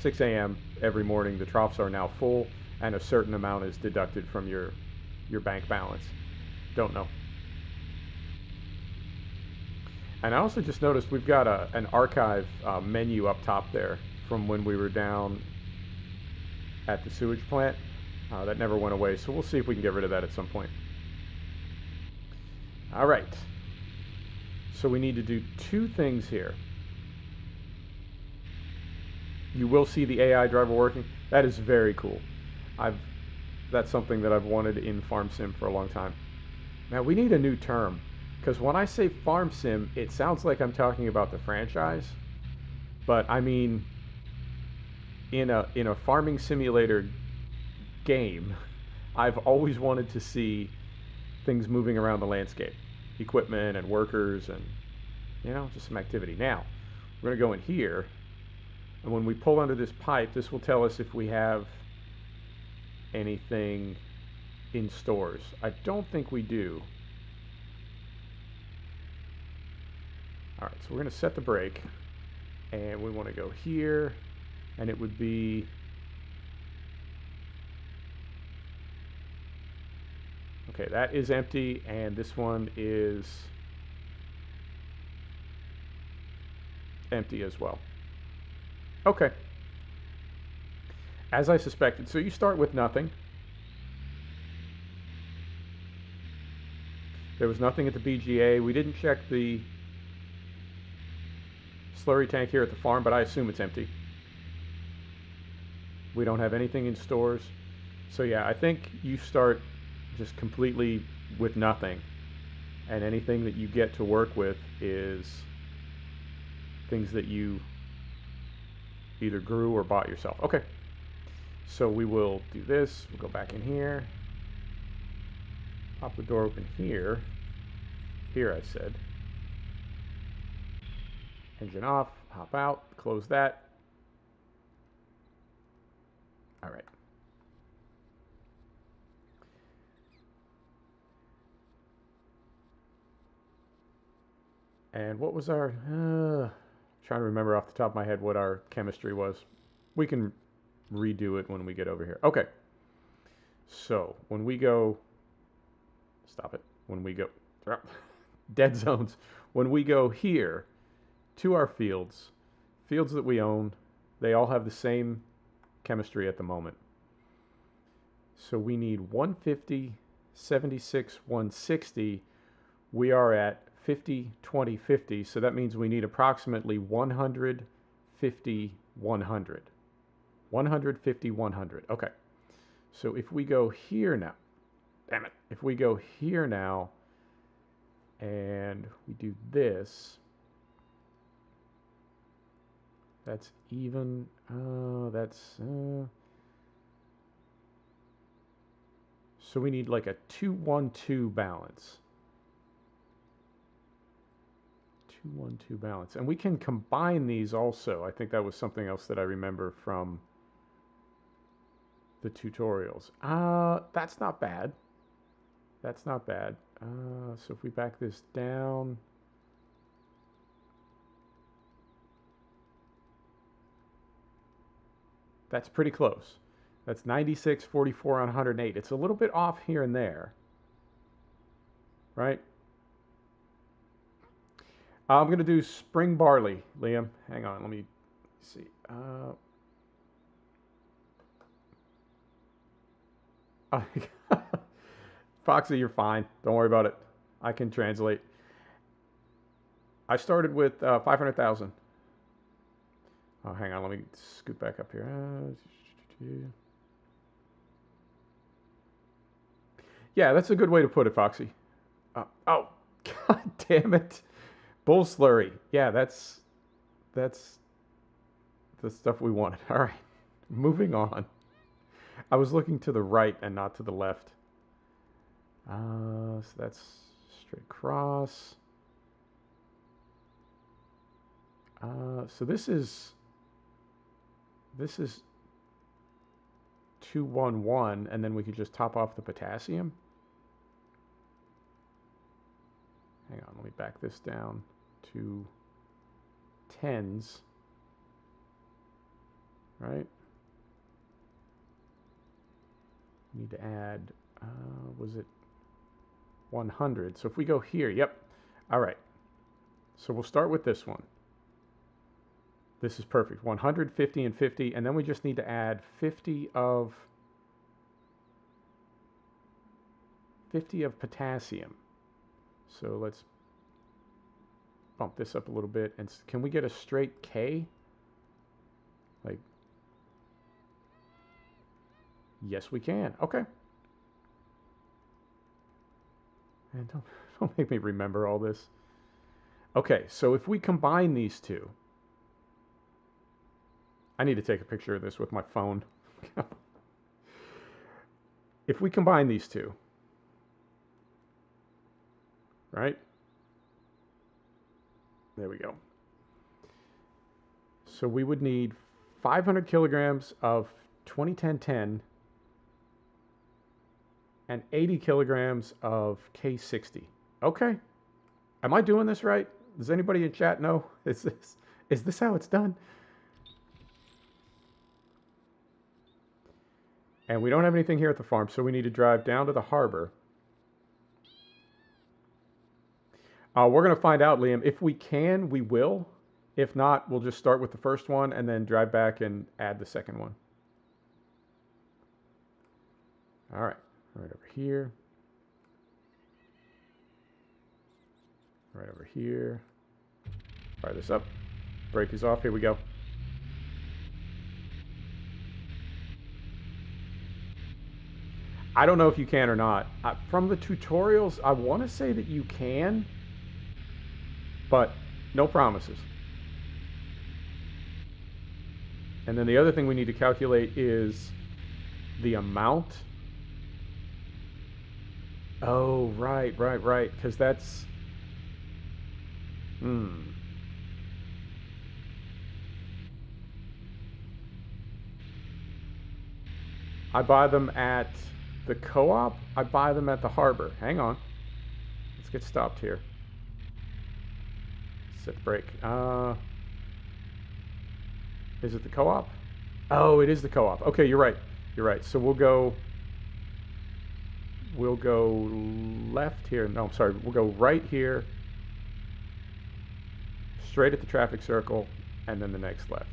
6 a.m. every morning, the troughs are now full and a certain amount is deducted from your bank balance. Don't know. And I also just noticed we've got an archive menu up top there from when we were down at the sewage plant. That never went away, so we'll see if we can get rid of that at some point. All right. So we need to do two things here. You will see the AI driver working. That is very cool. That's something that I've wanted in Farm Sim for a long time. Now we need a new term, because when I say Farm Sim, it sounds like I'm talking about the franchise, but I mean in a farming simulator game, I've always wanted to see things moving around the landscape, equipment and workers, and just some activity. Now we're going to go in here, and when we pull under this pipe, this will tell us if we have anything in stores. I don't think we do. All right, so we're going to set the brake, and we want to go here, and it would be okay. That is empty, and this one is empty as well. Okay. As I suspected. So you start with nothing. There was nothing at the BGA. We didn't check the slurry tank here at the farm, but I assume it's empty. We don't have anything in stores. So yeah, I think you start just completely with nothing, and anything that you get to work with is things that you either grew or bought yourself. Okay. So we will do this. We'll go back in here. Pop the door open here. Here, I said. Engine off. Hop out. Close that. All right. And what was our... trying to remember off the top of my head what our chemistry was. We can redo it when we get over here. Okay. So when we go... Stop it. When we go... Dead zones. When we go here to our fields that we own, they all have the same chemistry at the moment. So we need 150, 76, 160. We are at 50, 20, 50. So that means we need approximately 100, 50, 100. 150, 100. Okay. So if we go here now, damn it. If we go here now and we do this, That's even. So we need like a 2-1-2 balance. 2-1-2 balance. And we can combine these also. I think that was something else that I remember from the tutorials. That's not bad. That's not bad. So if we back this down. That's pretty close. That's 96, 44 on 108. It's a little bit off here and there. Right? I'm going to do spring barley, Liam. Hang on, let me see. Foxy, you're fine. Don't worry about it. I can translate. I started with 500,000. Oh, hang on. Let me scoot back up here. Yeah, that's a good way to put it, Foxy. Oh, god damn it. Bull slurry. Yeah, that's the stuff we wanted. All right, moving on. I was looking to the right and not to the left. So that's straight across. So this is 2-1-1, and then we could just top off the potassium. Hang on, let me back this down to 10s. Right? Need to add, was it 100? So if we go here, yep. All right. So we'll start with this one. This is perfect. 100, 50, and 50. And then we just need to add 50 of potassium. So let's bump this up a little bit. And can we get a straight K? Like, yes, we can. Okay. And don't make me remember all this. Okay, so if we combine these two, I need to take a picture of this with my phone. If we combine these two, right? There we go. So we would need 500 kilograms of 2010-10 and 80 kilograms of K60. Okay. Am I doing this right? Does anybody in chat know? Is this how it's done? And we don't have anything here at the farm, so we need to drive down to the harbor. We're going to find out, Liam. If we can, we will. If not, we'll just start with the first one and then drive back and add the second one. All right. Right over here. Right over here. Fire this up. Brake is off. Here we go. I don't know if you can or not. From the tutorials, I want to say that you can, but no promises. And then the other thing we need to calculate is the amount. Oh, right, because that's... I buy them at the co-op. I buy them at the harbor. Hang on. Let's get stopped here. Set the brake. Is it the co-op? Oh, it is the co-op. Okay, you're right. You're right. So we'll go left here. No, I'm sorry. We'll go right here, straight at the traffic circle, and then the next left.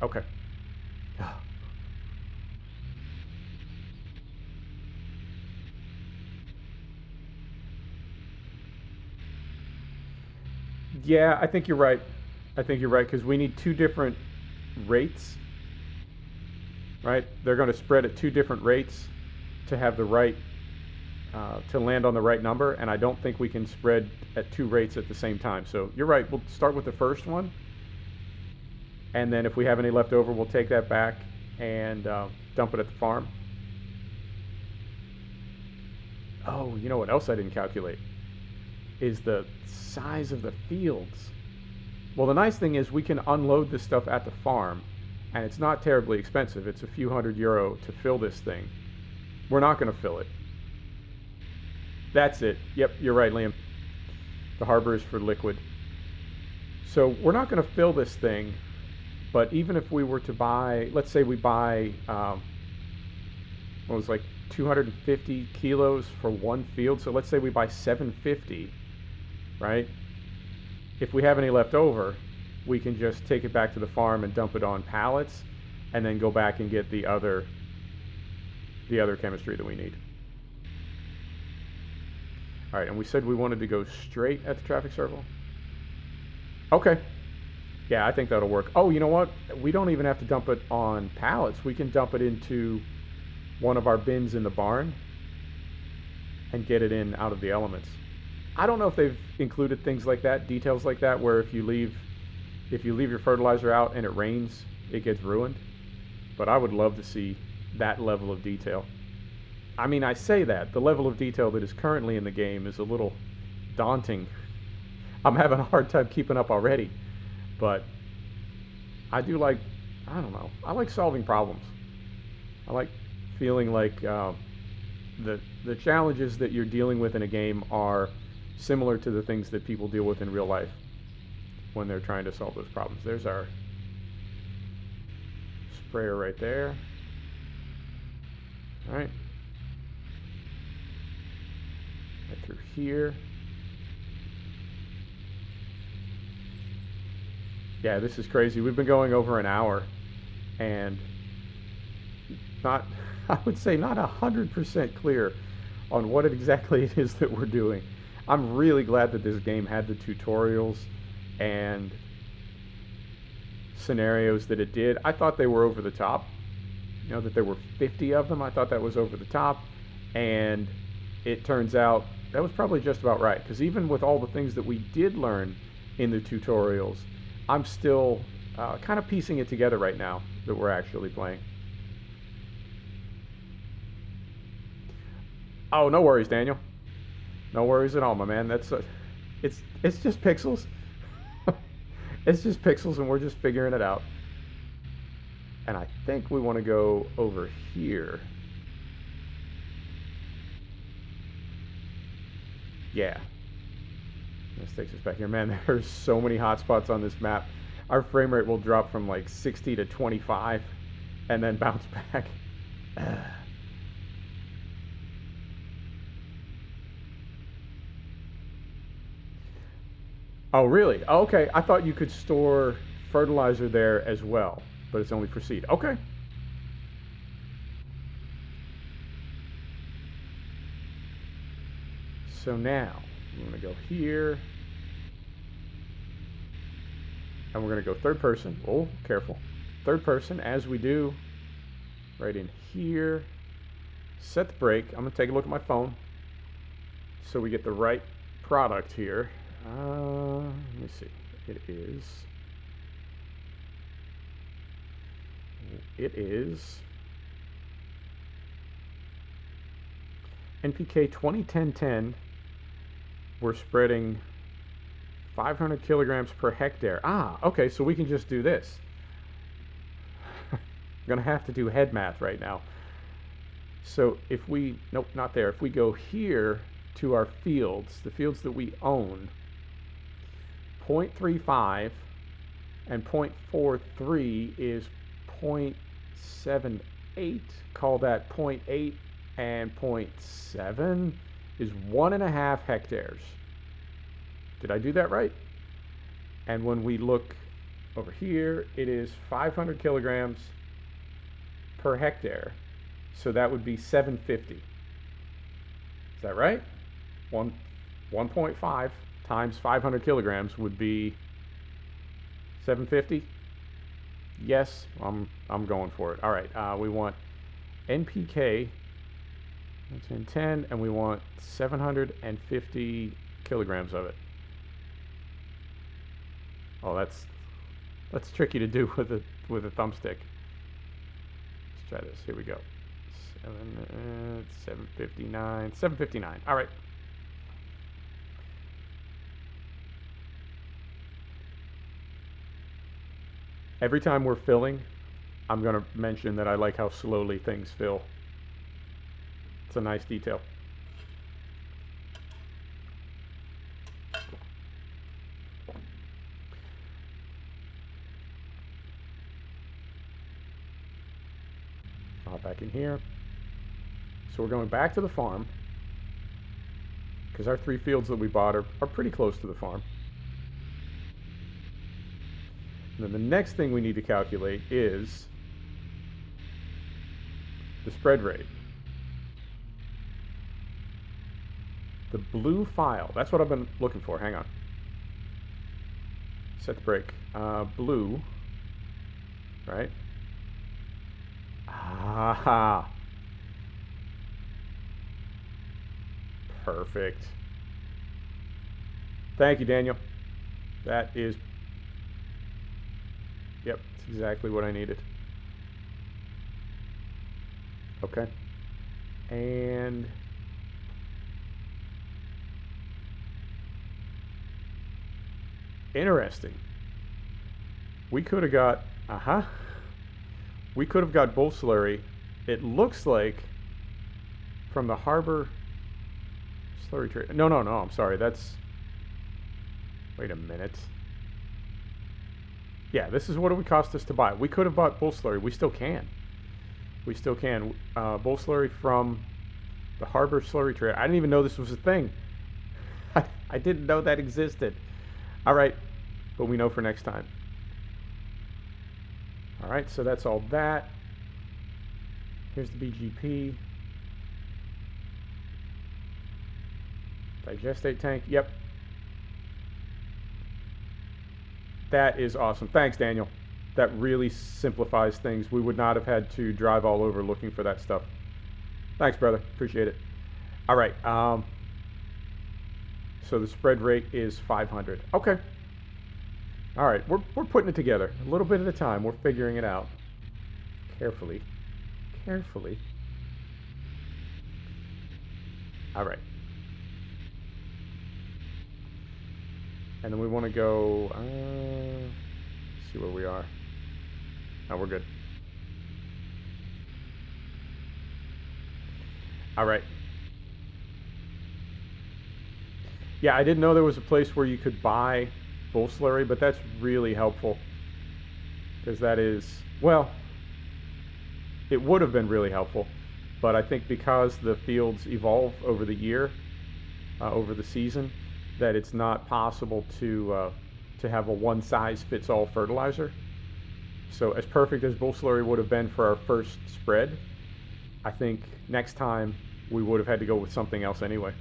Okay. Yeah, I think you're right. I think you're right, because we need two different rates, right? They're going to spread at two different rates to have the right, to land on the right number, and I don't think we can spread at two rates at the same time. So you're right. We'll start with the first one, And then if we have any left over, we'll take that back and dump it at the farm. Oh, you know what else I didn't calculate? Is the size of the fields. Well, the nice thing is we can unload this stuff at the farm, and it's not terribly expensive. It's a few €100 to fill this thing. We're not going to fill it. That's it. Yep, you're right, Liam. The harbor is for liquid. So we're not going to fill this thing, but even if we were to buy, let's say we buy, what was like 250 kilos for one field. So let's say we buy 750, right? If we have any left over, we can just take it back to the farm and dump it on pallets, and then go back and get the other chemistry that we need. All right, and we said we wanted to go straight at the traffic circle. Okay. Yeah, I think that'll work. Oh, you know what? We don't even have to dump it on pallets. We can dump it into one of our bins in the barn and get it in out of the elements. I don't know if they've included things like that, details like that, where if you leave your fertilizer out and it rains, it gets ruined. But I would love to see that level of detail. I mean, I say that. The level of detail that is currently in the game is a little daunting. I'm having a hard time keeping up already. But I do like, I don't know, I like solving problems. I like feeling like the challenges that you're dealing with in a game are similar to the things that people deal with in real life when they're trying to solve those problems. There's our sprayer right there. All right. Right through here. Yeah, this is crazy. We've been going over an hour, and not, I would say not 100% clear on what exactly it is that we're doing. I'm really glad that this game had the tutorials and scenarios that it did. I thought they were over the top. You know, that there were 50 of them. I thought that was over the top, and it turns out that was probably just about right, because even with all the things that we did learn in the tutorials, I'm still kind of piecing it together right now that we're actually playing. Oh, no worries, Daniel. No worries at all, my man. That's it's just pixels. It's just pixels, and we're just figuring it out. And I think we want to go over here. Yeah. This takes us back here. Man, there's so many hotspots on this map. Our frame rate will drop from like 60 to 25 and then bounce back. Oh, really? Oh, okay. I thought you could store fertilizer there as well, but it's only for seed. Okay. So now I'm going to go here, and we're going to go third person. Oh, careful. Third person, as we do, right in here. Set the brake. I'm going to take a look at my phone so we get the right product here. Let me see. It is NPK 2010-10. We're spreading 500 kilograms per hectare. Ah, okay, so we can just do this. I'm gonna have to do head math right now. So if we, nope, not there. If we go here to our fields, the fields that we own, 0.35 and 0.43 is 0.78. Call that 0.8, and 0.7 is 1.5 hectares. Did I do that right? And when we look over here, it is 500 kilograms per hectare. So that would be 750. Is that right? 1.5 times 500 kilograms would be 750. Yes, I'm going for it. All right, we want NPK 10, and we want 750 kilograms of it. Oh, That's tricky to do with a thumbstick. Let's try this. Here we go. 759. 759. All right. Every time we're filling, I'm going to mention that I like how slowly things fill. It's a nice detail. Back in here. So we're going back to the farm because our 3 fields that we bought are pretty close to the farm. And then the next thing we need to calculate is the spread rate. The blue file. That's what I've been looking for. Hang on. Set the brake. Blue. Right? Ah. Perfect. Thank you, Daniel. That is... Yep, that's exactly what I needed. Okay. And... interesting. We could have got... We could have got bull slurry. It looks like from the harbor slurry trade. No, I'm sorry. That's... Wait a minute. Yeah, this is what it would cost us to buy. We could have bought bull slurry. We still can. We still can. Bull slurry from the harbor slurry trade. I didn't even know this was a thing. I didn't know that existed. All right, but we know for next time. All right, so that's all that. Here's the BGP. Digestate tank, yep. That is awesome. Thanks, Daniel. That really simplifies things. We would not have had to drive all over looking for that stuff. Thanks, brother. Appreciate it. All right. So the spread rate is 500. Okay. All right. We're putting it together a little bit at a time. We're figuring it out carefully. Carefully. All right. And then we want to go, see where we are. Oh, we're good. All right. Yeah, I didn't know there was a place where you could buy bull slurry, but that's really helpful. Because that is, well, it would have been really helpful. But I think because the fields evolve over the year, over the season, that it's not possible to have a one-size-fits-all fertilizer. So as perfect as bull slurry would have been for our first spread, I think next time we would have had to go with something else anyway.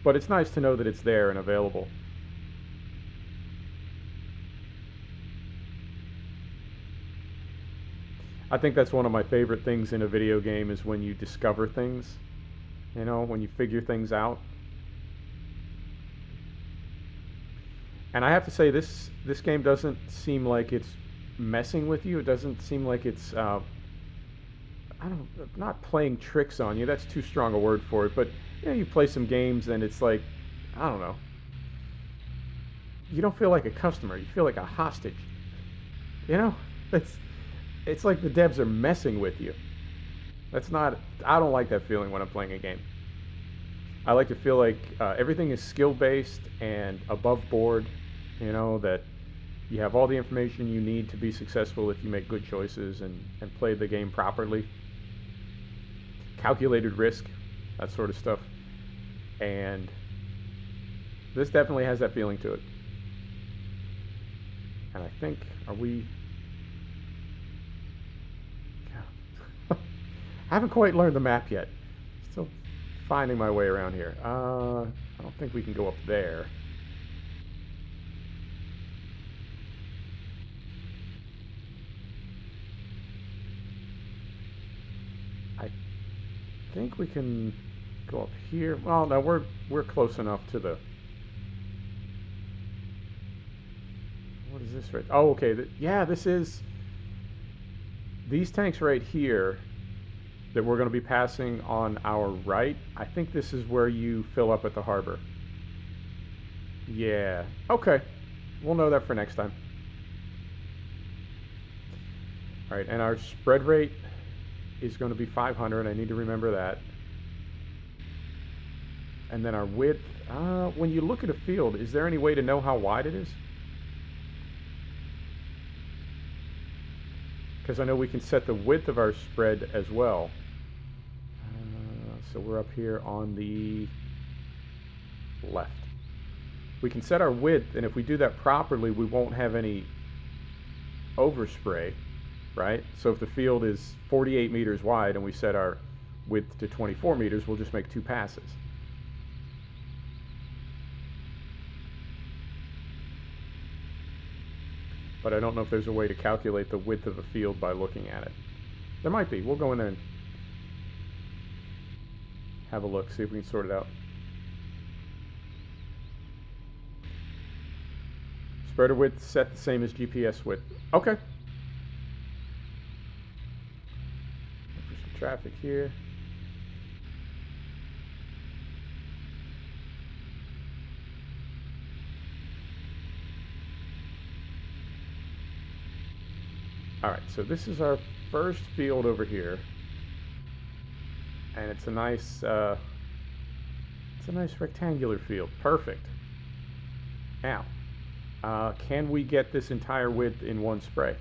But it's nice to know that it's there and available. I think that's one of my favorite things in a video game is when you discover things, you know, when you figure things out. And I have to say, this game doesn't seem like it's messing with you. It doesn't seem like it's, not playing tricks on you. That's too strong a word for it. But, you know, you play some games and it's like, I don't know. You don't feel like a customer. You feel like a hostage. You know? It's like the devs are messing with you. That's not, I don't like that feeling when I'm playing a game. I like to feel like everything is skill-based and above board, you know, that you have all the information you need to be successful if you make good choices and play the game properly. Calculated risk, that sort of stuff. And this definitely has that feeling to it. And I think, are we... I haven't quite learned the map yet. Still finding my way around here. I don't think we can go up there. I think we can go up here. Well, no, we're close enough to the... What is this right? Oh, okay. Yeah, this is these tanks right here that we're going to be passing on our right. I think this is where you fill up at the harbor. Yeah. Okay. We'll know that for next time. All right, and our spread rate is going to be 500. I need to remember that. And then our width, when you look at a field, is there any way to know how wide it is? Because I know we can set the width of our spread as well. So we're up here on the left. We can set our width, and if we do that properly, we won't have any overspray, right? So if the field is 48 meters wide and we set our width to 24 meters, we'll just make 2 passes. But I don't know if there's a way to calculate the width of a field by looking at it. There might be. We'll go in there and have a look, see if we can sort it out. Spreader width set the same as GPS width. Okay. Look for some traffic here. All right, so this is our first field over here, and it's a nice rectangular field. Perfect. Now, can we get this entire width in one spray?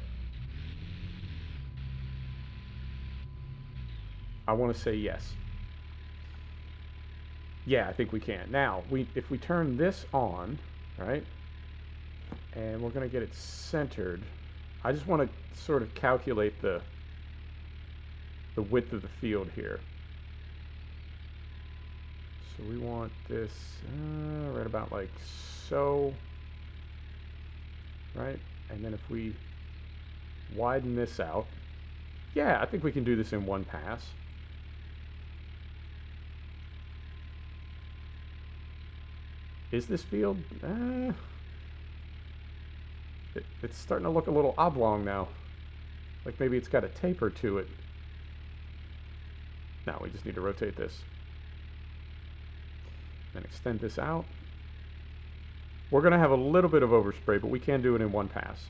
I want to say yes. Yeah, I think we can. Now, if we turn this on, right, and we're going to get it centered. I just want to sort of calculate the width of the field here. So we want this right about like so, right? And then if we widen this out, yeah, I think we can do this in one pass. Is this field? It's starting to look a little oblong now. Like maybe it's got a taper to it. Now we just need to rotate this. Then extend this out. We're going to have a little bit of overspray, but we can do it in one pass.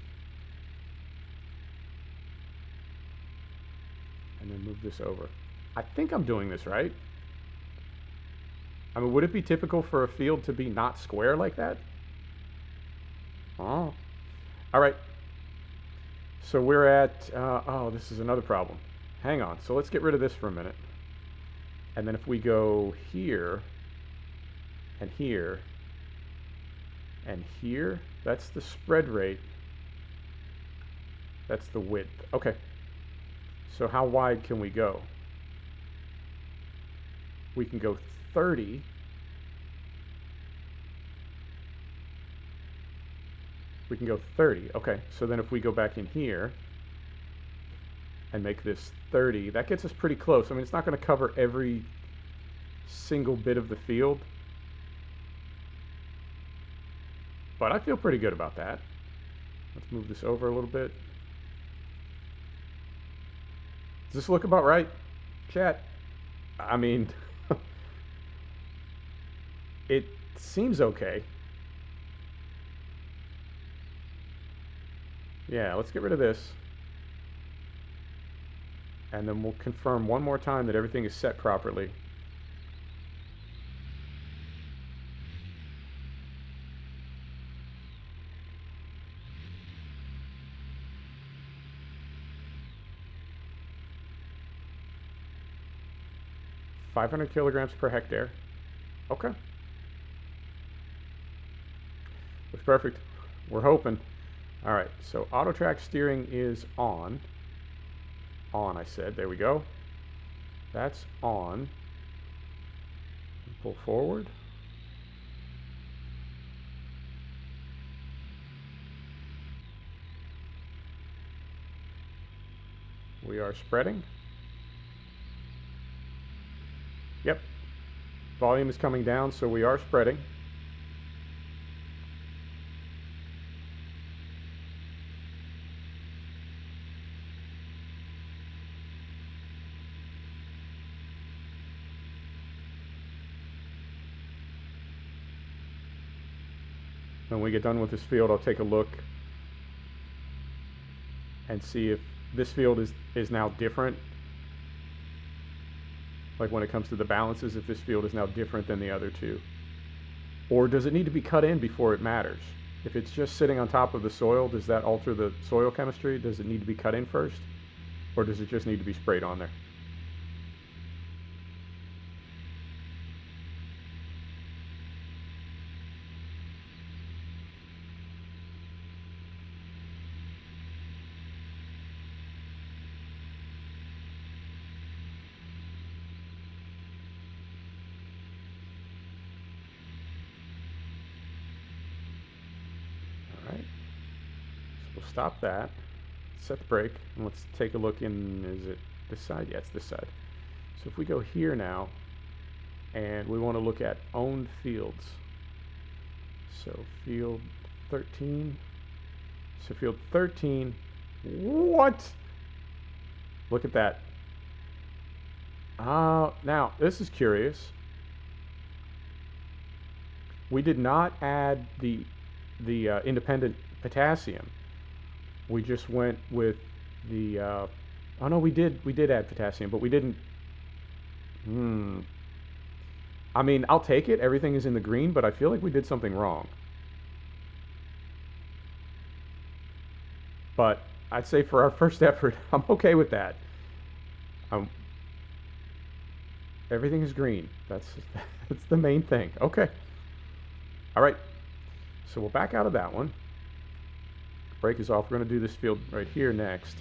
And then move this over. I think I'm doing this right. I mean, would it be typical for a field to be not square like that? Oh. All right, so we're at, oh, this is another problem. Hang on, so let's get rid of this for a minute. And then if we go here, and here, and here, that's the spread rate. That's the width. Okay, so how wide can we go? We can go 30. We can go 30. Okay, so then if we go back in here and make this 30, that gets us pretty close. I mean, it's not going to cover every single bit of the field, but I feel pretty good about that. Let's move this over a little bit. Does this look about right, chat? I mean, it seems okay. Yeah, let's get rid of this. And then we'll confirm one more time that everything is set properly. $500 kilograms per hectare. Okay. Looks perfect. We're hoping. All right, so auto track steering is on. On, I said. There we go. That's on. Pull forward. We are spreading. Yep. Volume is coming down, so we are spreading. When we get done with this field, I'll take a look and see if this field is now different. Like when it comes to the balances, if this field is now different than the other two. Or does it need to be cut in before it matters? If it's just sitting on top of the soil, does that alter the soil chemistry? Does it need to be cut in first? Or does it just need to be sprayed on there? We'll stop that, set the brake, and let's take a look in, is it this side? Yeah, it's this side. So if we go here now, and we want to look at owned fields. So field 13. So field 13, what? Look at that. Now, this is curious. We did not add the independent potassium. We just went with the, oh no, we did add potassium, but we didn't, I mean, I'll take it, everything is in the green, but I feel like we did something wrong. But I'd say for our first effort, I'm okay with that. Everything is green, that's the main thing, okay. All right, so we'll back out of that one. Brake is off. We're going to do this field right here next.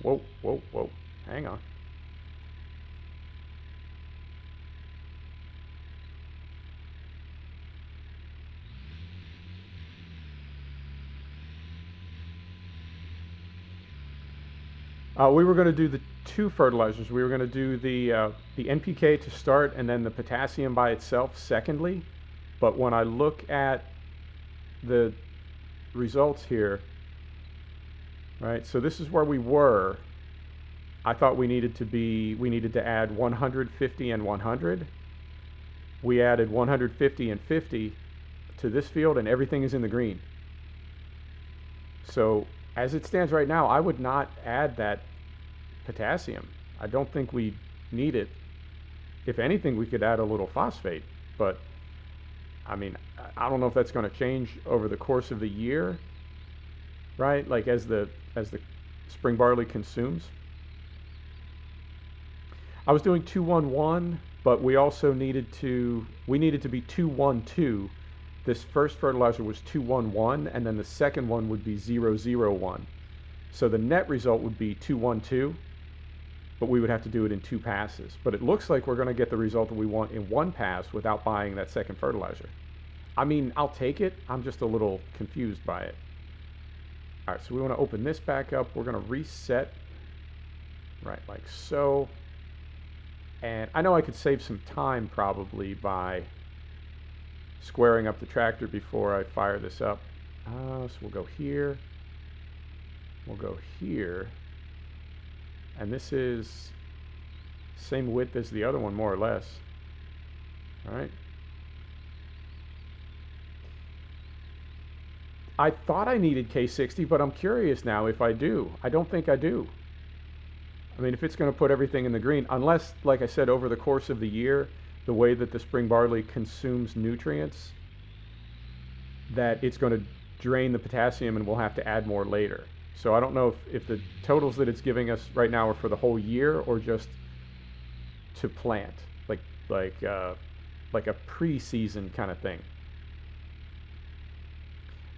Whoa, whoa, whoa. Hang on. We were going to do the two fertilizers. We were going to do the NPK to start and then the potassium by itself secondly. But when I look at the results here, right, so this is where we were. I thought we needed to add 150 and 100. We added 150 and 50 to this field, and everything is in the green. So as it stands right now, I would not add that potassium. I don't think we need it. If anything, we could add a little phosphate, but I mean, I don't know if that's going to change over the course of the year, right? Like as the spring barley consumes. I was doing 2-1-1, but we also needed to be 2-1-2. This first fertilizer was 2-1-1, and then the second one would be 0-0-1. So the net result would be 2-1-2, but we would have to do it in 2 passes. But it looks like we're going to get the result that we want in 1 pass without buying that second fertilizer. I mean, I'll take it. I'm just a little confused by it. All right, so we want to open this back up. We're going to reset, right, like so. And I know I could save some time probably by squaring up the tractor before I fire this up. So we'll go here. We'll go here. And this is same width as the other one, more or less. All right. I thought I needed K60, but I'm curious now if I do. I don't think I do. I mean, if it's going to put everything in the green, unless, like I said, over the course of the year, the way that the spring barley consumes nutrients, that it's going to drain the potassium and we'll have to add more later. So I don't know if the totals that it's giving us right now are for the whole year or just to plant, like a pre-season kind of thing.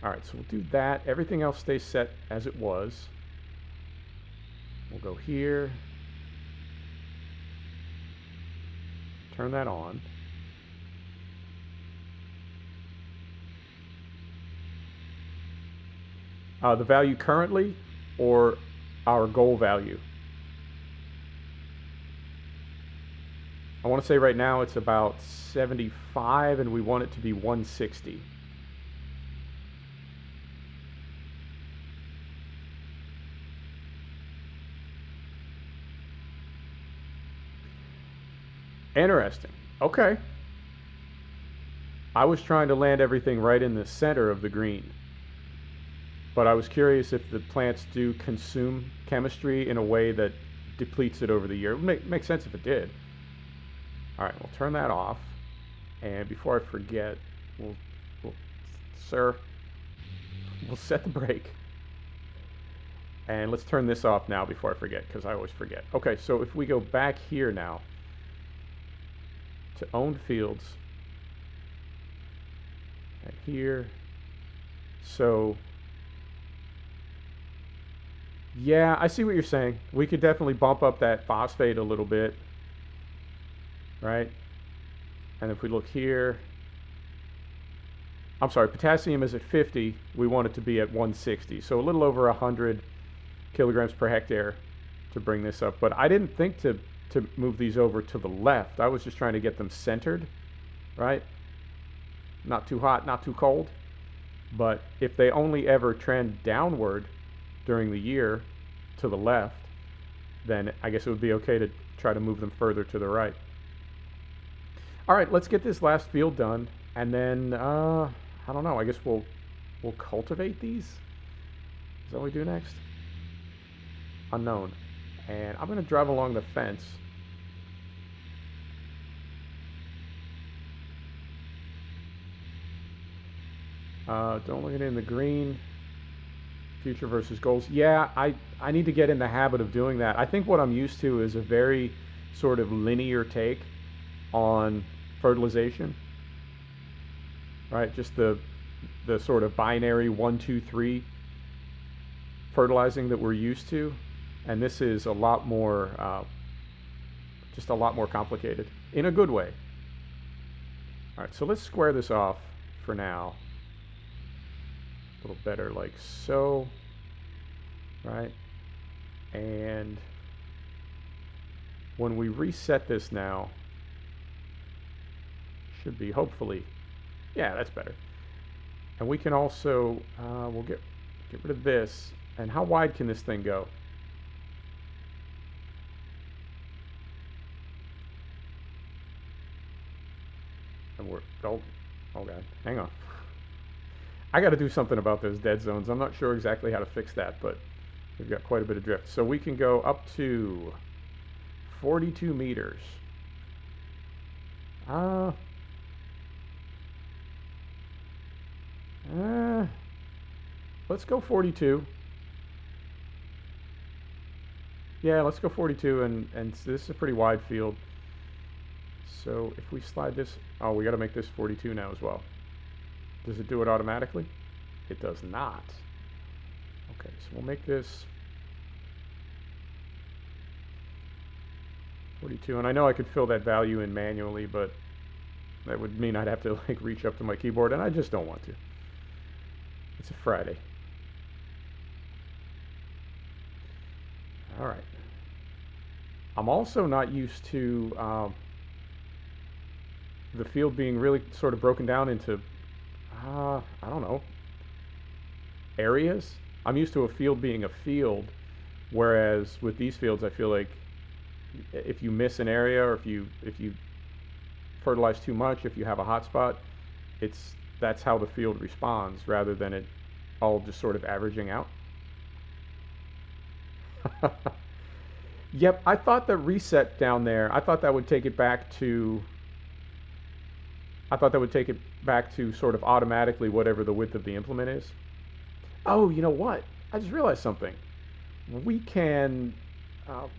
All right, so we'll do that. Everything else stays set as it was. We'll go here. Turn that on. The value currently or our goal value? I want to say right now it's about 75 and we want it to be 160. Interesting. Okay. I was trying to land everything right in the center of the green, but I was curious if the plants do consume chemistry in a way that depletes it over the year. It would make sense if it did. All right, we'll turn that off. And before I forget, sir, we'll set the brake. And let's turn this off now before I forget, because I always forget. Okay, so if we go back here now to owned fields, and here, so yeah, I see what you're saying. We could definitely bump up that phosphate a little bit, right? And if we look here, I'm sorry, potassium is at 50. We want it to be at 160. So a little over 100 kilograms per hectare to bring this up. But I didn't think to move these over to the left. I was just trying to get them centered, right? Not too hot, not too cold. But if they only ever trend downward during the year to the left, then I guess it would be okay to try to move them further to the right. All right, let's get this last field done, and then I don't know. I guess we'll cultivate these. Is that what we do next? Unknown. And I'm going to drive along the fence. Don't look at it in the green. Future versus goals. Yeah, I need to get in the habit of doing that. I think what I'm used to is a very sort of linear take on fertilization, right? Just the sort of binary 1, 2, 3 fertilizing that we're used to, and this is a lot more, just a lot more complicated in a good way. All right, so let's square this off for now. A little better like so, right? And when we reset this now, should be hopefully, yeah, that's better. And we can also, we'll get rid of this. And how wide can this thing go? And we're, oh God, hang on. I got to do something about those dead zones. I'm not sure exactly how to fix that, but we've got quite a bit of drift. So we can go up to 42 meters. Let's go 42. Yeah, let's go 42, and this is a pretty wide field. So if we slide this, oh, we got to make this 42 now as well. Does it do it automatically? It does not. Okay, so we'll make this 42, and I know I could fill that value in manually, but that would mean I'd have to like reach up to my keyboard, and I just don't want to. It's a Friday. All right. I'm also not used to the field being really sort of broken down into, I don't know, areas. I'm used to a field being a field, whereas with these fields, I feel like if you miss an area, or if you fertilize too much, if you have a hot spot, that's how the field responds, rather than it all just sort of averaging out. Yep, I thought the reset down there, I thought that would take it back to, sort of automatically whatever the width of the implement is. Oh, you know what? I just realized something. We can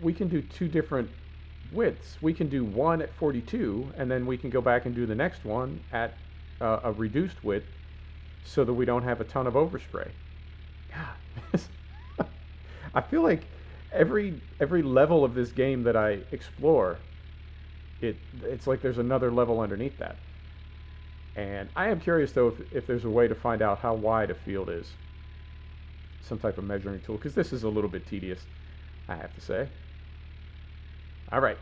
do two different widths. We can do one at 42, and then we can go back and do the next one at a reduced width, so that we don't have a ton of overspray. God, I feel like every level of this game that I explore, it's like there's another level underneath that. And I am curious though if there's a way to find out how wide a field is. Some type of measuring tool, because this is a little bit tedious, I have to say. All right.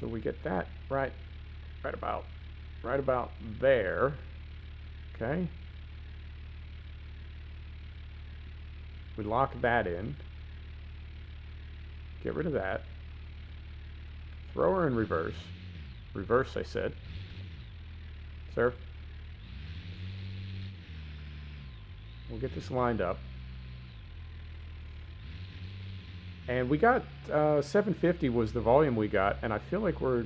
So we get that right about there. Okay. We lock that in. Get rid of that. Throw her in reverse. Reverse, I said. Sir. We'll get this lined up. And we got 750 was the volume we got, and I feel like we're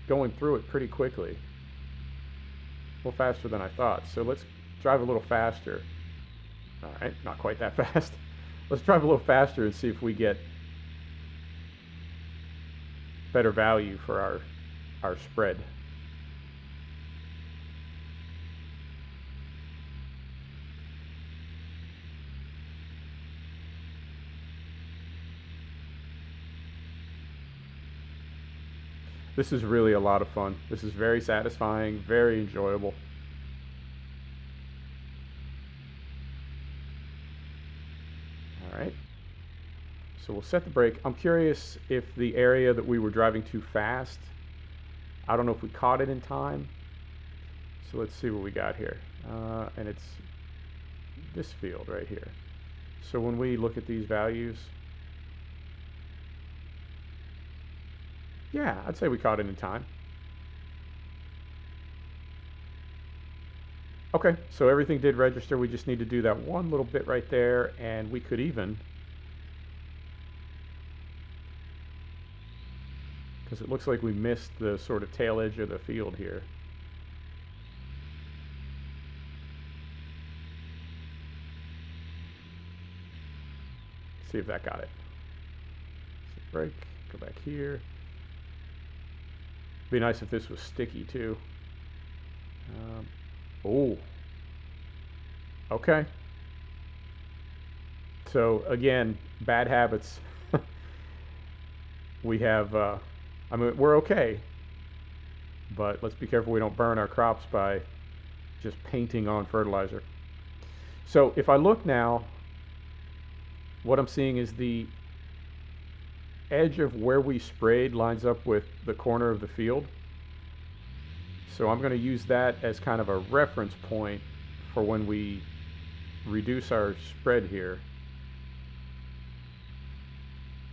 going through it pretty quickly. A little faster than I thought. So let's drive a little faster. All right, not quite that fast. Let's drive a little faster and see if we get better value for our spread. This is really a lot of fun. This is very satisfying, very enjoyable. All right. So we'll set the brake. I'm curious if the area that we were driving too fast, I don't know if we caught it in time. So let's see what we got here. And it's this field right here. So when we look at these values, yeah, I'd say we caught it in time. Okay, so everything did register. We just need to do that one little bit right there, and we could even, because it looks like we missed the sort of tail edge of the field here. See if that got it. So brake, go back here. Be nice if this was sticky too. Oh. Okay. So again, bad habits. We have, I mean, we're okay, but let's be careful we don't burn our crops by just painting on fertilizer. So if I look now, what I'm seeing is the edge of where we sprayed lines up with the corner of the field. So I'm going to use that as kind of a reference point for when we reduce our spread here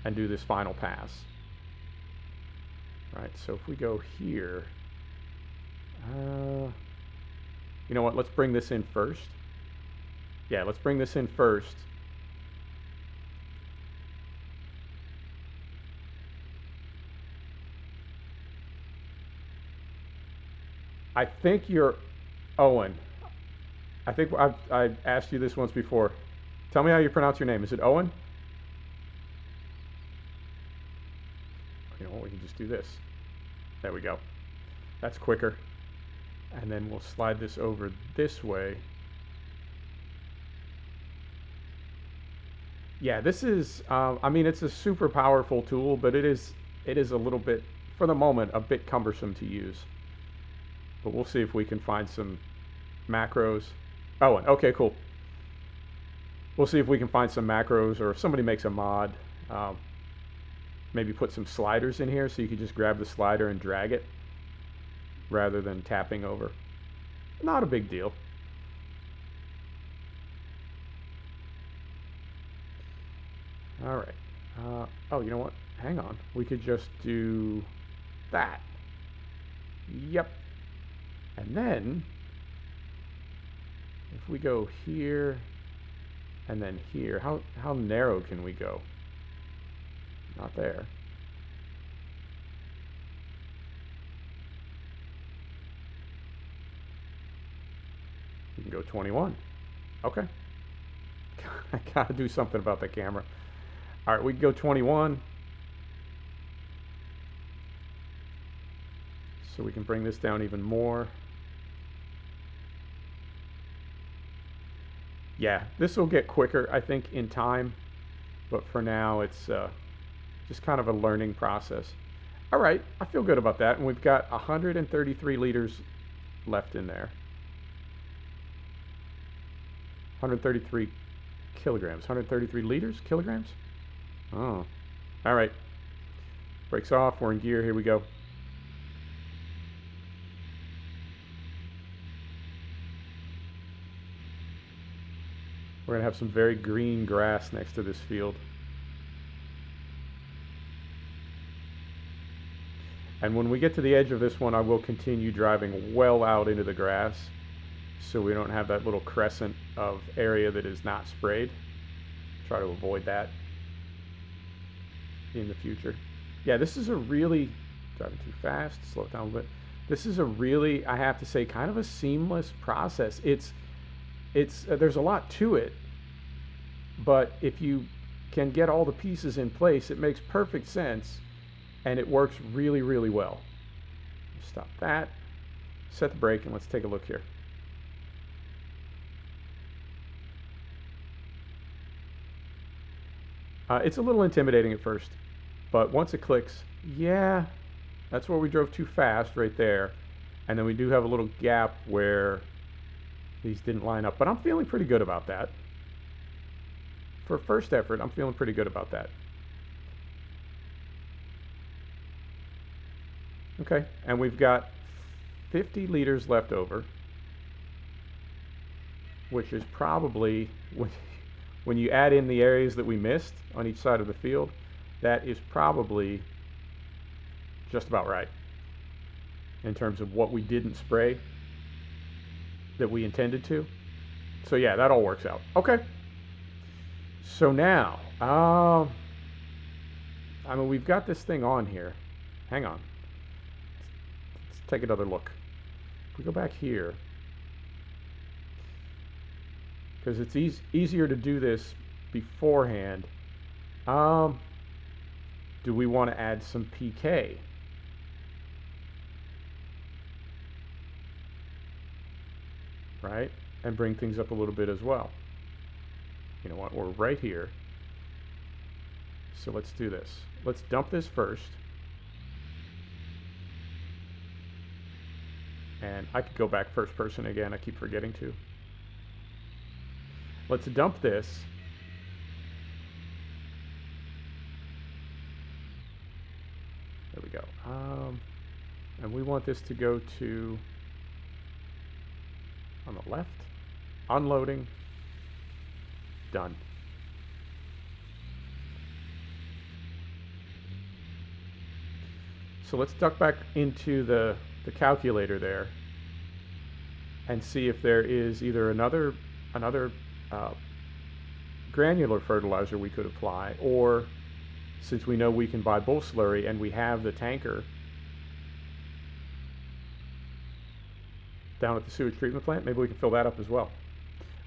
and do this final pass. All right, so if we go here, you know what, let's bring this in first. Yeah, let's bring this in first. I think you're Owen. I think I asked you this once before. Tell me how you pronounce your name. Is it Owen? You know what, we can just do this. There we go. That's quicker. And then we'll slide this over this way. Yeah, this is, I mean, it's a super powerful tool, but it is a little bit, for the moment, a bit cumbersome to use. But we'll see if we can find some macros. Oh, okay, cool. We'll see if we can find some macros, or if somebody makes a mod, maybe put some sliders in here so you can just grab the slider and drag it rather than tapping over. Not a big deal. All right. Oh, you know what? Hang on. We could just do that. Yep. And then, if we go here, and then here, how narrow can we go? Not there. We can go 21. Okay. I gotta do something about the camera. All right, we can go 21. So we can bring this down even more. Yeah, this will get quicker, I think, in time. But for now, it's just kind of a learning process. All right, I feel good about that. And we've got 133 liters left in there. 133 kilograms. 133 liters? Kilograms? Oh. All right. Brakes off. We're in gear. Here we go. We're going to have some very green grass next to this field. And when we get to the edge of this one, I will continue driving well out into the grass so we don't have that little crescent of area that is not sprayed. Try to avoid that in the future. Yeah, this is a really, driving too fast, slow it down a little bit. This is a really, I have to say, kind of a seamless process. It's there's a lot to it, but if you can get all the pieces in place, it makes perfect sense, and it works really, really well. Stop that, set the brake, and let's take a look here. It's a little intimidating at first, but once it clicks, yeah, that's where we drove too fast right there. And then we do have a little gap where these didn't line up, but I'm feeling pretty good about that. For first effort, I'm feeling pretty good about that. Okay, and we've got 50 liters left over, which is probably, when you add in the areas that we missed on each side of the field, that is probably just about right in terms of what we didn't spray that we intended to. So yeah, that all works out. Okay. So now, I mean, we've got this thing on here. Hang on. Let's take another look. If we go back here, because it's easier to do this beforehand. Do we want to add some PK? Right? And bring things up a little bit as well. You know what? We're right here. So let's do this. Let's dump this first. And I could go back first person again. I keep forgetting to. Let's dump this. There we go. And we want this to go to, on the left, unloading, done. So let's duck back into the calculator there and see if there is either another granular fertilizer we could apply, or since we know we can buy bull slurry and we have the tanker down at the sewage treatment plant, maybe we can fill that up as well.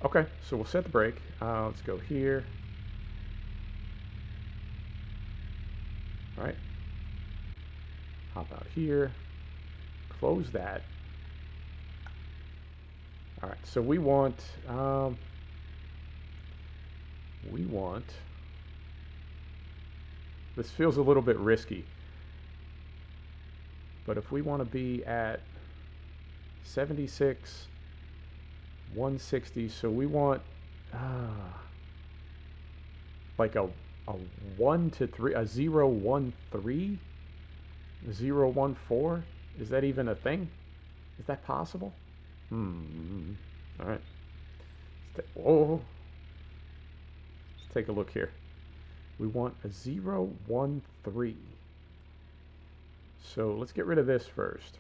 Okay, so we'll set the brake. Let's go here. All right. Hop out here. Close that. All right, so we want this feels a little bit risky, but if we want to be at 76, 160, so we want like a 1 to 3, a 0, 1, 3, 0, 1, 4. Is that even a thing? Is that possible? All right. Whoa. Let's take a look here. We want a 0, 1, 3. So let's get rid of this first.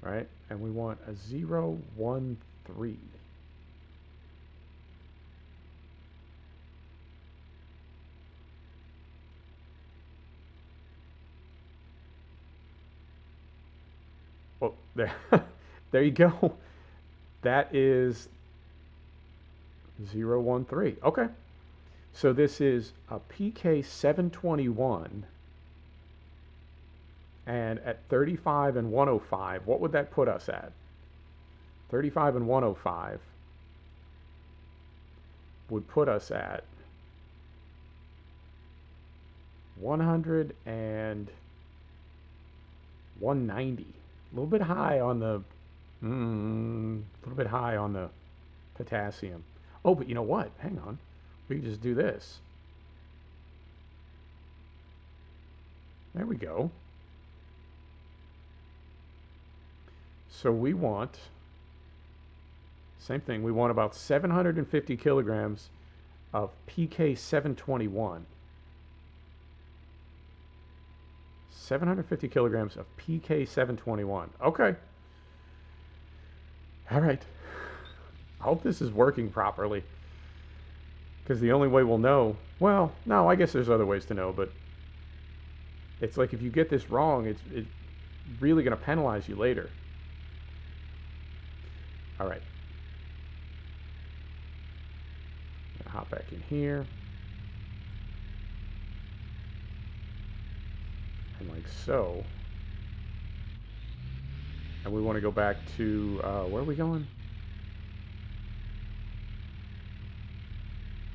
Right? And we want a 0, 1, 3. Well, there, there you go. That is 0, 1, 3. Okay. So this is a PK 721. And at 35 and 105, what would that put us at? 35 and 105 would put us at 100 and 190. A little bit high on the potassium. Oh, but you know what? Hang on. We can just do this. There we go. So we want, same thing, we want about 750 kilograms of PK 721. 750 kilograms of PK721. Okay. All right. I hope this is working properly. Because the only way we'll know, well, no, I guess there's other ways to know, but it's like if you get this wrong, it's really going to penalize you later. All right. Hop back in here. And like so. And we want to go back to, where are we going?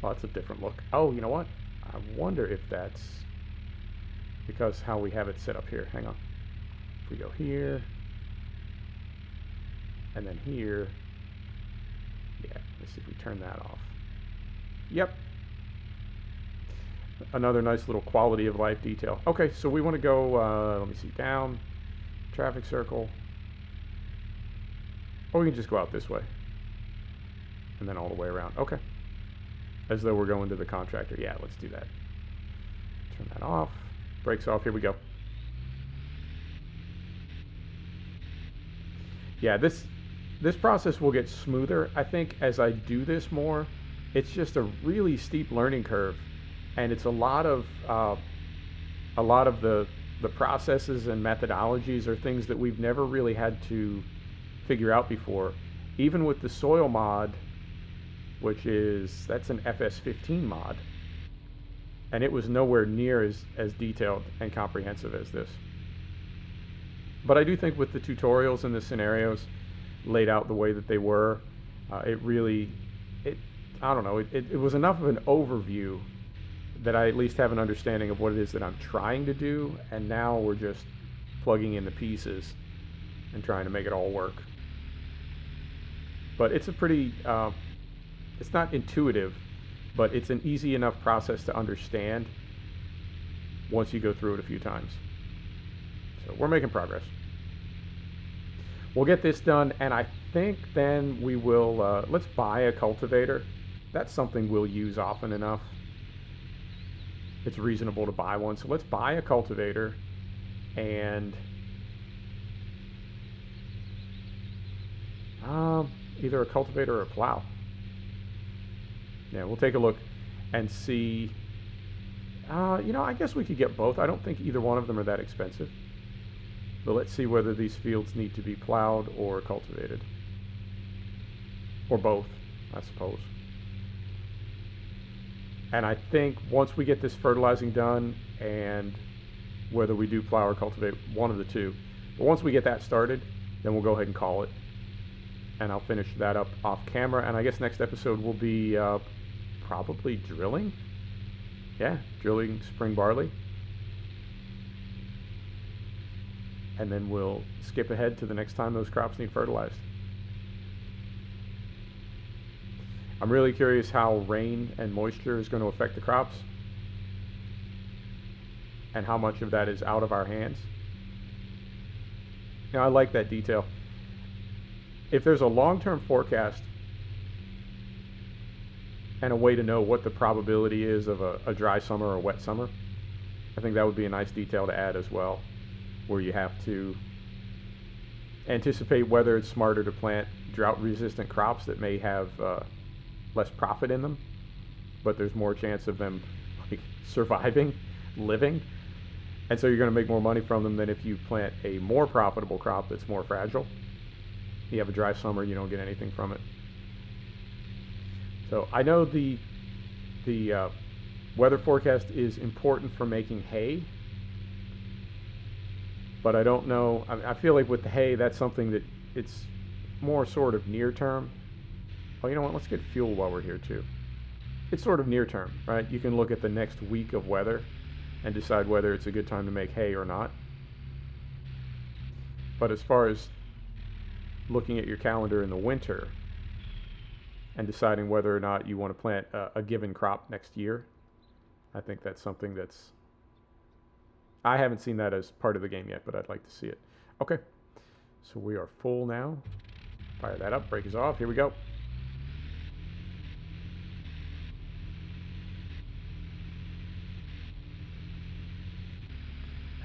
Oh, that's a different look. Oh, you know what? I wonder if that's because how we have it set up here. Hang on. If we go here, and then here, yeah, let's see if we turn that off. Yep. Another nice little quality of life detail. Okay, so we want to go, let me see, down, traffic circle. Or we can just go out this way. And then all the way around. Okay. As though we're going to the contractor. Yeah, let's do that. Turn that off. Brakes off. Here we go. Yeah, this process will get smoother. I think as I do this more, it's just a really steep learning curve, and it's a lot of the processes and methodologies are things that we've never really had to figure out before. Even with the soil mod, which that's an FS15 mod, and it was nowhere near as detailed and comprehensive as this. But I do think with the tutorials and the scenarios laid out the way that they were, I don't know, it was enough of an overview that I at least have an understanding of what it is that I'm trying to do, and now we're just plugging in the pieces and trying to make it all work. But it's a pretty, it's not intuitive, but it's an easy enough process to understand once you go through it a few times. So we're making progress. We'll get this done, and I think then we will, let's buy a cultivator. That's something we'll use often enough. It's reasonable to buy one, so let's buy a cultivator and either a cultivator or a plow. Yeah, we'll take a look and see. You know, I guess we could get both. I don't think either one of them are that expensive. But let's see whether these fields need to be plowed or cultivated. Or both, I suppose. And I think once we get this fertilizing done, and whether we do plow or cultivate, one of the two, but once we get that started, then we'll go ahead and call it. And I'll finish that up off camera. And I guess next episode will be probably drilling. Yeah, drilling spring barley. And then we'll skip ahead to the next time those crops need fertilized. I'm really curious how rain and moisture is going to affect the crops, and how much of that is out of our hands. You know, I like that detail. If there's a long-term forecast and a way to know what the probability is of a dry summer or a wet summer, I think that would be a nice detail to add as well, where you have to anticipate whether it's smarter to plant drought-resistant crops that may have less profit in them, but there's more chance of them like surviving, living, and so you're going to make more money from them than if you plant a more profitable crop that's more fragile. You have a dry summer, you don't get anything from it. So I know the weather forecast is important for making hay, but I don't know, I feel like with the hay, that's something that it's more sort of near term. Oh, you know what, let's get fuel while we're here too. It's sort of near term, right? You can look at the next week of weather and decide whether it's a good time to make hay or not. But as far as looking at your calendar in the winter and deciding whether or not you want to plant a given crop next year, I think that's something that's, I haven't seen that as part of the game yet, but I'd like to see it. Okay, so we are full now. Fire that up, brake is off, here we go.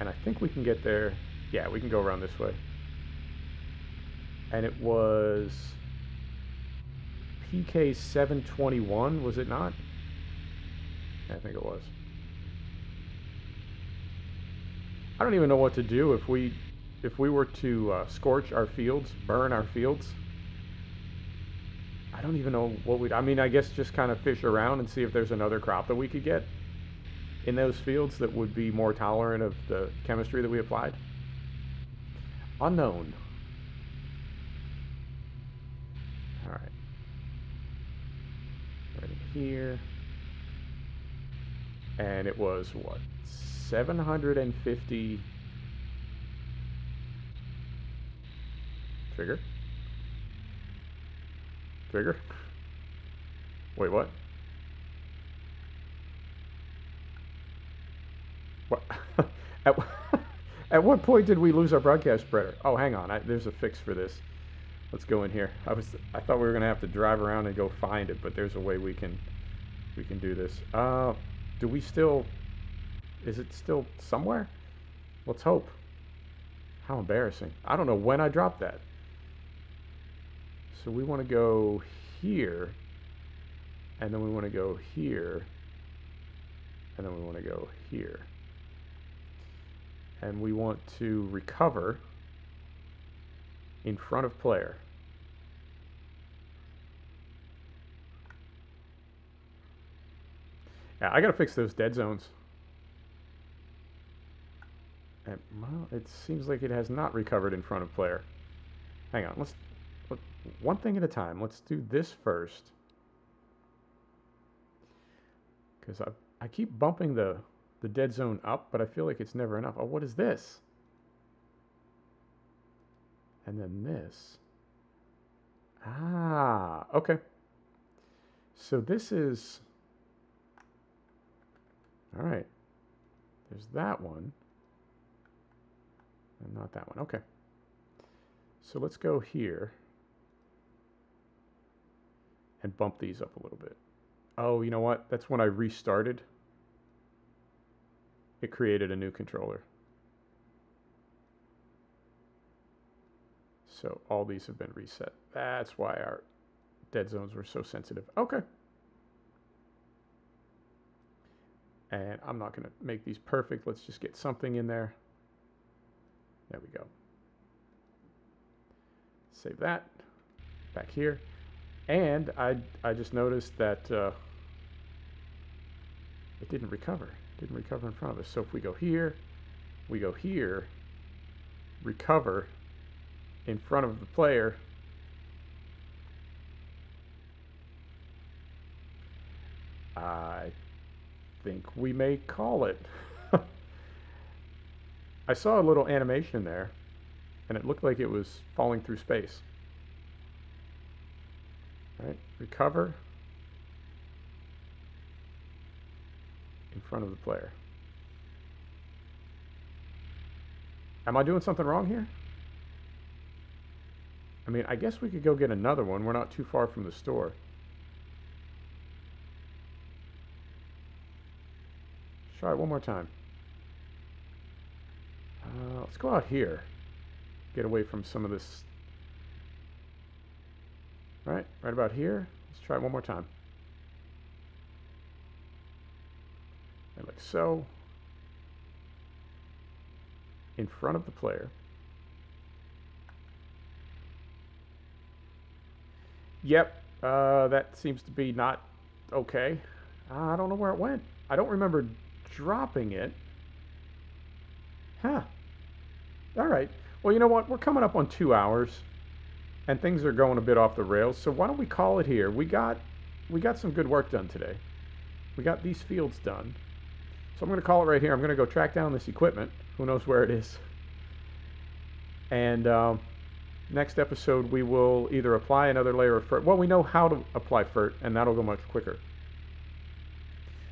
And I think we can get there. Yeah, we can go around this way. And it was PK 721, was it not? I think it was. I don't even know what to do if we were to scorch our fields, burn our fields. I don't even know what we'd... I mean, I guess just kind of fish around and see if there's another crop that we could get in those fields that would be more tolerant of the chemistry that we applied. Unknown. All right. Right here. And it was, what, 750... Trigger? Trigger? Wait, what? What? At what point did we lose our broadcast spreader? Oh, hang on. There's a fix for this. Let's go in here. I thought we were gonna have to drive around and go find it, but there's a way we can do this. Do we still? Is it still somewhere? Let's hope. How embarrassing. I don't know when I dropped that. So we want to go here, and then we want to go here, and then we want to go here. And we want to recover in front of player. Yeah, I gotta fix those dead zones. And, well, it seems like it has not recovered in front of player. Hang on, let's one thing at a time. Let's do this first, because I keep bumping the dead zone up, but I feel like it's never enough. Oh, what is this? And then this. Ah, okay. So this is... All right. There's that one. And not that one. Okay. So let's go here and bump these up a little bit. Oh, you know what? That's when I restarted. It created a new controller. So all these have been reset. That's why our dead zones were so sensitive. Okay. And I'm not going to make these perfect. Let's just get something in there. There we go. Save that. Back here. And I just noticed that it didn't recover. It didn't recover in front of us. So if we go here, recover in front of the player. I think we may call it. I saw a little animation there, and it looked like it was falling through space. All right, recover in front of the player. Am I doing something wrong here? I mean, I guess we could go get another one. We're not too far from the store. Let's try it one more time. Let's go out here. Get away from some of this. All right, right about here. Let's try it one more time. And like so. In front of the player. Yep, that seems to be not okay. I don't know where it went. I don't remember dropping it. Huh. All right. Well, you know what? We're coming up on 2 hours, and things are going a bit off the rails. So why don't we call it here? We got some good work done today. We got these fields done. So I'm going to call it right here. I'm going to go track down this equipment. Who knows where it is? And next episode, we will either apply another layer of fert. Well, we know how to apply fert, and that'll go much quicker.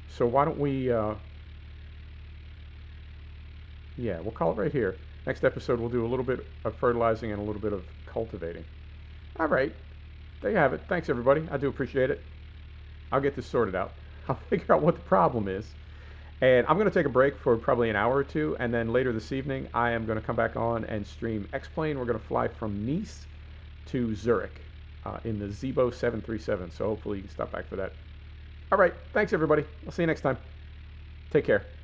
So why don't we... yeah, we'll call it right here. Next episode, we'll do a little bit of fertilizing and a little bit of cultivating. All right. There you have it. Thanks, everybody. I do appreciate it. I'll get this sorted out. I'll figure out what the problem is. And I'm going to take a break for probably an hour or two, and then later this evening, I am going to come back on and stream X-Plane. We're going to fly from Nice to Zurich in the Zibo 737, so hopefully you can stop back for that. All right, thanks everybody. I'll see you next time. Take care.